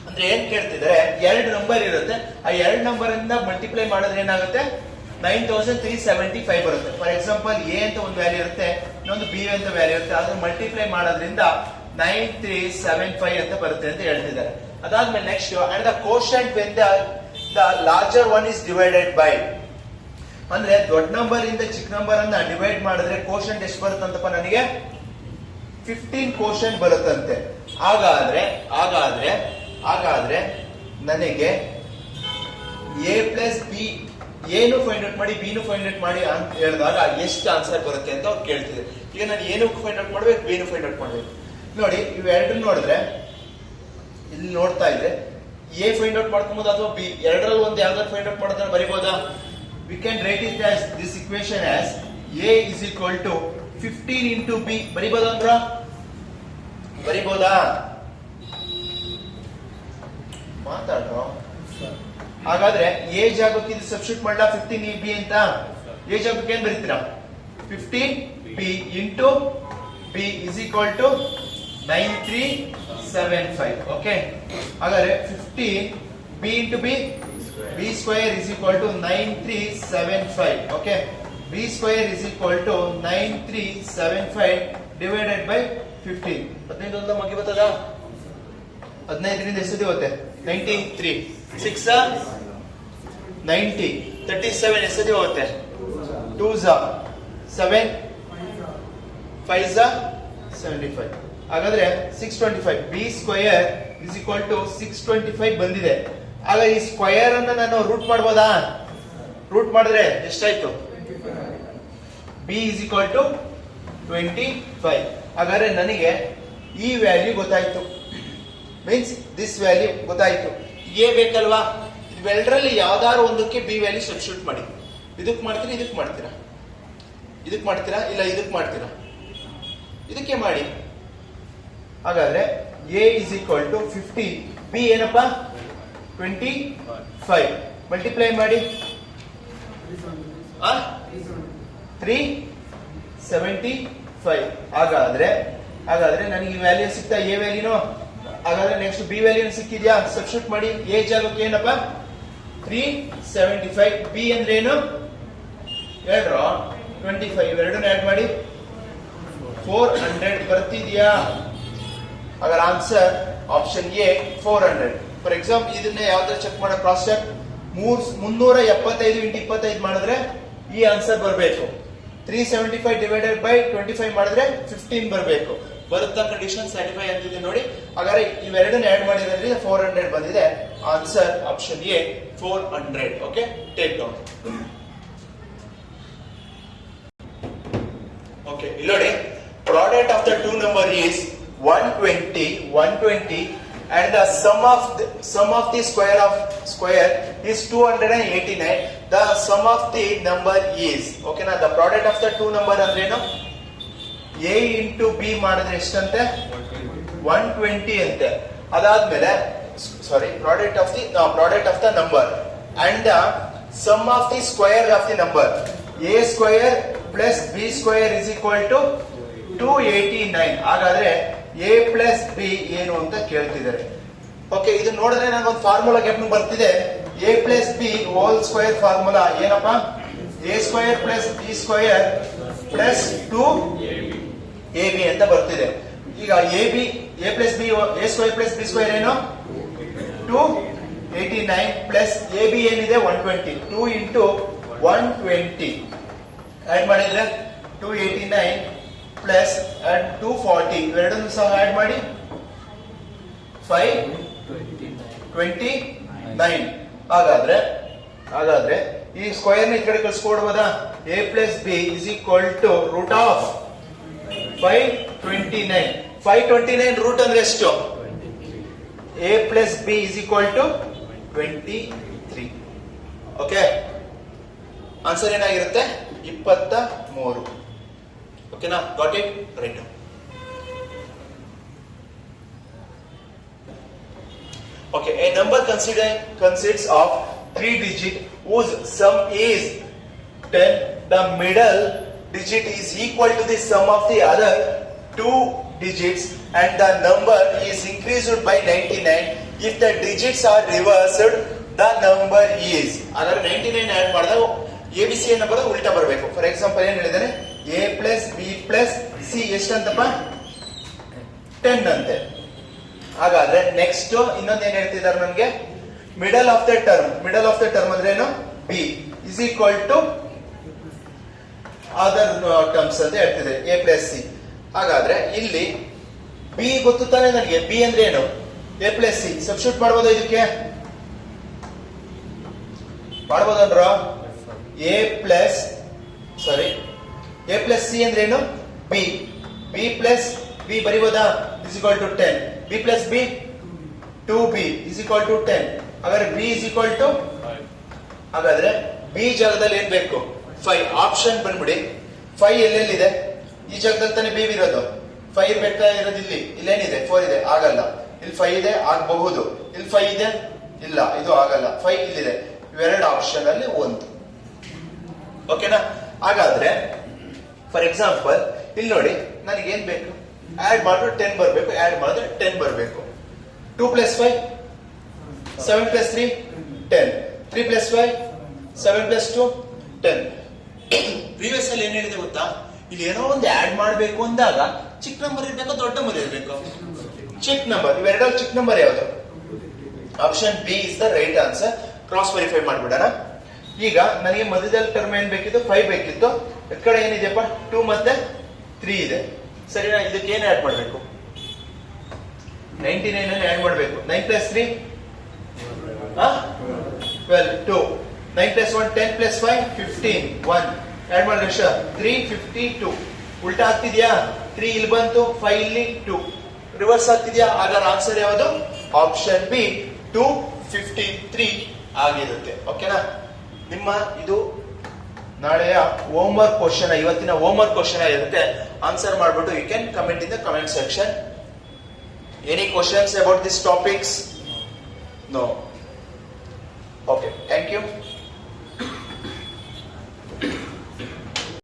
ಅಂದ್ರೆ ಏನ್ ಕೇಳ್ತಿದ್ರೆ, ಎರಡು ನಂಬರ್ ಇರುತ್ತೆ, ಆ ಎರಡು ನಂಬರ್ ಇಂದ ಮಲ್ಟಿಪ್ಲೈ ಮಾಡಿದ್ರೆ ಏನಾಗುತ್ತೆ, 9375 ಬರುತ್ತೆ. ಫಾರ್ ಎಕ್ಸಾಂಪಲ್ ಎ ಅಂತ ಒಂದು ವ್ಯಾಲ್ಯೂ ಇರುತ್ತೆ, ಇನ್ನೊಂದು ಬಿ ಅಂತ ವ್ಯಾಲ್ಯೂ ಇರುತ್ತೆ, ಅದನ್ನ ಮಲ್ಟಿಪ್ಲೈ ಮಾಡೋದ್ರಿಂದ 9375 ಅಂತ ಬರುತ್ತೆ ಅಂತ ಹೇಳ್ತಿದ್ದಾರೆ. ಅದಾದ್ಮೇಲೆ next, and the quotient when the larger one is divided by, ಅಂದ್ರೆ ದೊಡ್ಡ ನಂಬರ್ ಇಂದ ಚಿಕ್ಕ ನಂಬರ್ ಅನ್ನ ಡಿವೈಡ್ ಮಾಡಿದ್ರೆ ಕೋಶಂಟ್ ಎಷ್ಟು ಬರುತ್ತಂತಪ್ಪ, ನನಗೆ 15 ಕೋಶಂಟ್ ಬರುತ್ತಂತೆ. ಹಾಗಾದ್ರೆ ನನಗೆ ಎ ಪ್ಲಸ್ ಬಿ, ಏನು ಫೈಂಡ್ ಔಟ್ ಮಾಡಿ, ಬಿನು ಫೈಂಡ್ ಔಟ್ ಮಾಡಿ ಅಂತ ಹೇಳಿದಾಗ ಎಷ್ಟು ಆನ್ಸರ್ ಬರುತ್ತೆ ಅಂತ ಅವ್ರು ಕೇಳ್ತಿದ್ರು. ಈಗ ನಾನು ಏನು ಫೈಂಡ್ ಔಟ್ ಮಾಡ್ಬೇಕು, ಬಿನು ಫೈಂಡ್ ಔಟ್ ಮಾಡ್ಬೇಕು. ನೋಡಿ, ಇವೆರಡನ್ನ ನೋಡಿದ್ರೆ, ಇಲ್ಲಿ ನೋಡ್ತಾ ಇದ್ರೆ ಎ ಫೈಂಡ್ ಔಟ್ ಮಾಡ್ಕೊಬಹುದು ಅಥವಾ ಬಿ, ಎರಡರಲ್ಲಿ ಒಂದು ಯಾವ್ದಾದ್ರು ಫೈಂಡ್ ಔಟ್ ಮಾಡೋದನ್ನ ಬರಿಬೋದಾ? We can write it as this equation as a is equal to 15 into b. ಬರಿಬೋದಾ ಅಂದ್ರ? ಬರಿಬೋದಾ? ಮಾತಾಡ್ರೋ. ಹಾಗಾದ್ರೆ ಎ ಜಾಗಕ್ಕೆ ಇದು ಸಬ್ಸ್ಟಿಟ್ಯೂಟ್ ಮಾಡ್ಲಾ 15 ಬಿ ಅಂತ? ಎ ಜಾಗಕ್ಕೆ ಏನ್ ಬರೀತೀರಾ? 15 B into B is equal to 9375. Okay, ಹಾಗಾದ್ರೆ 15 B into B, B square is equal to 9375. Okay, B square is equal to 9375 divided by 15. 15 ಒಂದು ಮಗಿ ಬರ್ತದ? 15ರಿಂದ ಎಷ್ಟು ಹೋಗುತ್ತೆ? 93. 6 90, 37 ಎಷ್ಟು ಹೋಗುತ್ತೆ? 2 7, 5 75. ಹಾಗಾದ್ರೆ 625 B square is equal to 625 ಬಂದಿದೆ. ಆಗ ಈ ಸ್ಕ್ವಯರ್ ಅನ್ನ ನಾನು ರೂಟ್ ಮಾಡಬಹುದಾ? ರೂಟ್ ಮಾಡಿದ್ರೆ ಎಷ್ಟಾಯ್ತು? B is equal to 25. ಹಾಗಾದ್ರೆ ನನಗೆ ಈ ವ್ಯಾಲ್ಯೂ ಗೊತ್ತಾಯ್ತು, ಮೀನ್ಸ್ ದಿಸ್ ವ್ಯಾಲ್ಯೂ ಗೊತ್ತಾಯ್ತು. ಎ ಬೇಕಲ್ವಾ? ಇವೆರಡರಲ್ಲಿ ಯಾವ್ದಾದ್ರು ಒಂದಕ್ಕೆ ಬಿ ವ್ಯಾಲ್ಯೂ ಸಬ್ಸ್ಟಿಟ್ಯೂಟ್ ಮಾಡಿ. ಇದಕ್ಕೆ ಮಾಡ್ತೀರಾ, ಇದಕ್ಕೆ ಮಾಡ್ತೀರಾ, ಇದಕ್ಕೆ ಮಾಡ್ತೀರಾ, ಇಲ್ಲ ಇದಕ್ಕೆ ಮಾಡ್ತೀರಾ, ಇದಕ್ಕೆ ಮಾಡಿ. ಹಾಗಾದ್ರೆ A is equal to 50, B ಏನಪ್ಪ 25. ಮಲ್ಟಿಪ್ಲೈ ಮಾಡಿ, 375. ಹಾಗಾದ್ರೆ ನನಗೆ ಈ ವ್ಯಾಲ್ಯೂ ಸಿಗ್ತಾ, ಎ ವ್ಯಾಲ್ಯೂನು. ಹಾಗಾದ್ರೆ ನೆಕ್ಸ್ಟ್ ಬಿ ವ್ಯಾಲ್ಯೂ ಸಿಕ್ಕಿದ್ಯಾ? ಸಬ್ಸ್ಟಿಟ್ಯೂಟ್ ಮಾಡಿ. ಎ ಜಾಗಕ್ಕೆ ಏನಪ್ಪ 375, ಬಿ ಅಂದ್ರೆ ಏನು? 25. ಇವೆರಡನ್ನ ಆಡ್ ಮಾಡಿ 400 ಬರ್ತಿದ್ಯಾ? ಹಾಗಾದ್ರೆ answer option A 400. For example ಇದನ್ನ ಯಾವ್ದಾದ್ರು ಚೆಕ್ ಮಾಡೋ ಕ್ರಾಸ್ ಚೆಕ್, 375 ಇಂಟು 25 ಮಾಡಿದ್ರೆ ಈ ಆನ್ಸರ್ ಬರಬೇಕು. 375 ಡಿವೈಡೆಡ್ ಬೈ 25 ಮಾಡಿದ್ರೆ 15 ಬರಬೇಕು. ಬರುತ್ತಾ? ಕಂಡೀಷನ್ ಸ್ಯಾಟಿಫೈ ಆಗ್ತಿದೆ ನೋಡಿ. ಹಾಗಾದ್ರೆ ಇವೆರಡನ್ನ ಆಡ್ ಮಾಡಿರೋದ್ರಿಂದ 400 ಬಂದಿದೆ. Answer option A 400. Okay, take down. Okay, ಇಲ್ಲಿ ನೋಡಿ, product of the two number is 120 and the sum of the square is 289. The sum of the number is, okay na, the product of the two number ಅಂದ್ರೇನು? a into b ಮಾಡಿದ್ರೆ ಎಷ್ಟಂತೆ? 120 ಅಂತೆ. ಅದಾದ್ಮೇಲೆ product of the number and the sum of the square of the number, a square plus b square is equal to 289. ಹಾಗಾದ್ರೆ a plus b ಏನು ಅಂತ ಕೇಳ್ತಿದ್ದಾರೆ. ಓಕೆ, ಇದು ನೋಡಿದ್ರೆ ನನಗೊಂದು ಫಾರ್ಮುಲಾ ಜ್ಞಾಪಕ ಬರ್ತಿದೆ. a plus b hole square formula ಏನಪ್ಪ? a square plus b square plus 2ab ಅಂತ ಬರ್ತಿದೆ. ಈಗ a plus b, a square plus b square ಏನು? 289 ಪ್ಲಸ್ ab ಏನಿದೆ 120. 2 ಇಂಟು 120 ಆಡ್ ಮಾಡಿದ್ರೆ 289 ಪ್ಲಸ್ 240 ಇವೆರಡನ್ನು ಸಹ ಆಡ್ ಮಾಡಿ 529. ಹಾಗಾದ್ರೆ ಈ ಸ್ಕ್ವೇರ್ ನ ಈ ಕಡೆ ಕಳಿಸ್ಕೊಡ್ಬೋದಾ? a plus B is equal to root of 529. 529 root ಅಂದ್ರೆ ಎಷ್ಟು? a plus B is equal to 23. Okay, answer ಏನಾಗಿರುತ್ತೆ? 23. ಓಕೆನಾ? Got it? Right. Okay, a number consists of 3 digits whose sum is 10. The middle digit is equal to the sum of the other 2 digits and the number is increased by 99. If the digits are reversed, the number is. ಅगर 99 ಆಡ್ ಮಾಡಿದಾಗ ABC ನಂಬರ್ ಉಲ್ಟಾ ಬರಬೇಕು. ಫಾರ್ ಎಕ್ಸಾಂಪಲ್ ಏನ್ ಹೇಳಿದಾನೆ? a plus b plus c ಎಷ್ಟಂತಪ್ಪ? 10 ಅಂತೆ. ಹಾಗಾದ್ರೆ ನೆಕ್ಸ್ಟ್ ಇನ್ನೊಂದು ಏನ್ ಹೇಳ್ತಿದ್ದಾರೆ ನನ್ಗೆ? ಮಿಡಲ್ ಆಫ್ ದ ಟರ್ಮ್ ಅಂದ್ರೆ ಏನು? B is equal to other terms ಅಂತ ಹೇಳ್ತಿದೆ, ಎ ಪ್ಲಸ್ ಸಿ. ಹಾಗಾದ್ರೆ ಇಲ್ಲಿ ಬಿ ಗೊತ್ತು ತಾನೆ ನನಗೆ? ಬಿ ಅಂದ್ರೆ ಏನು? A plus C. ಸಬ್ಸ್ಟಿಟ್ಯೂಟ್ ಮಾಡ್ಬೋದು ಇದಕ್ಕೆ? ಮಾಡ್ಬೋದನ್ರ? ಎ ಪ್ಲಸ್ ಸಿ ಅಂದ್ರೆ ಏನು? ಬಿ. ಬಿ ಪ್ಲಸ್ ಬಿ ಬರಿಬೋದಾ? Is equal to 10. b plus b 2b is equal to 10. ಹಾಗಾದ್ರೆ b is equal to 5. ಹಾಗಾದ್ರೆ b ಜಾಗದಲ್ಲಿ ಏನ್ ಬೇಕು? 5. ಆಪ್ಷನ್ ಬಂದ್ಬಿಡಿ. 5 ಎಲ್ಲೆಲ್ಲಿದೆ? ಈ ಜಾಗದಲ್ಲಿ ತಾನೇ b ಇರೋದು. 5 ಬೇಕಾಗಿರೋದು ಇಲ್ಲಿ. ಇಲ್ಲೇನಿದೆ? 4 ಇದೆ. ಆಗಲ್ಲ. ಇಲ್ಲಿ 5 ಇದೆ, ಆಗಬಹುದು. ಇಲ್ಲಿ 5 ಇದೆ, ಇಲ್ಲ, ಇದು ಆಗಲ್ಲ. 5 ಇಲ್ಲಿದೆ. ಇವೆರಡು ಆಪ್ಷನ್ ಅಲ್ಲಿ ಒಂದು. ಓಕೆನಾ? ಹಾಗಾದ್ರೆ ಫಾರ್ ಎಕ್ಸಾಂಪಲ್ ಇಲ್ಲಿ ನೋಡಿ, ನನಗೆ ಏನ್ ಬೇಕು? ಆಡ್ ಮಾಡಿದ್ರೆ 10 ಬರಬೇಕು. ಆಡ್ ಮಾಡಿದ್ರೆ 10 ಬರಬೇಕು. 2 plus 5 7 plus 3 10. 3 plus 5 7 plus 2 10. Previous ಅಲ್ಲಿ ಏನ್ ಹೇಳಿದೆ ಗೊತ್ತಾ? ಇಲ್ಲಿ ಏನೋ ಒಂದು ಆಡ್ ಮಾಡಬೇಕು ಅಂದಾಗ ಚಿಕ್ಕ ನಂಬರ್ ಇರಬೇಕು, ದೊಡ್ಡ ನಂಬರ್ ಇರಬೇಕು? ಚಿಕ್ಕ ನಂಬರ್. ಇವೆರಡಲ್ಲಿ ಚಿಕ್ಕ ನಂಬರ್ ಯಾವುದು? Option b is the right answer. Cross verify ಮಾಡ್ಬಿಡೋಣ. ಈಗ ನನಗೆ ಮಧ್ಯದಲ್ಲಿ ಟರ್ಮ್ ಏನ್ ಬೇಕಿತ್ತು? 5 ಬೇಕಿತ್ತು. ಈ ಕಡೆ ಏನಿದೆಯಪ್ಪ? 2 ಮತ್ತೆ 3 ಇದೆ. ಸರಿನಾ? ಇದಕ್ಕೆ ಏನು ಆಡ್ ಮಾಡಬೇಕು? 99 ಅನ್ನು ಆಡ್ ಮಾಡಬೇಕು. 9 ಪ್ಲಸ್ 3 12 2. 9 plus 1 10 plus 5 15 1. ಆಡ್ ಮಾಡಿದ್ರೆ ಎಷ್ಟು? 352. ಉಲ್ಟಾ ಆಗ್ತಿದ್ಯಾ? 3 ಇಲ್ಲಿ ಬಂತು, 5 ಇಲ್ಲಿ, 2 ರಿವರ್ಸ್ ಆಗ್ತಿದ್ಯಾ? ಹಾಗಾದ್ರೆ ಆನ್ಸರ್ ಯಾವುದು? ಆಪ್ಷನ್ ಬಿ 253 ಆಗಿರುತ್ತೆ. ಓಕೆನಾ? ನಿಮ್ಮ ಇದು ನಾಳೆಯ ಹೋಮ್ವರ್ಕ್ ಕ್ವಶನ್, ಇವತ್ತಿನ ಹೋಮ್ವರ್ಕ್ ಕ್ವಶನ್ ಇರುತ್ತೆ. ಆನ್ಸರ್ ಮಾಡ್ಬಿಟ್ಟು you can comment in the comment section. Any questions about this topics? No. Okay, thank you.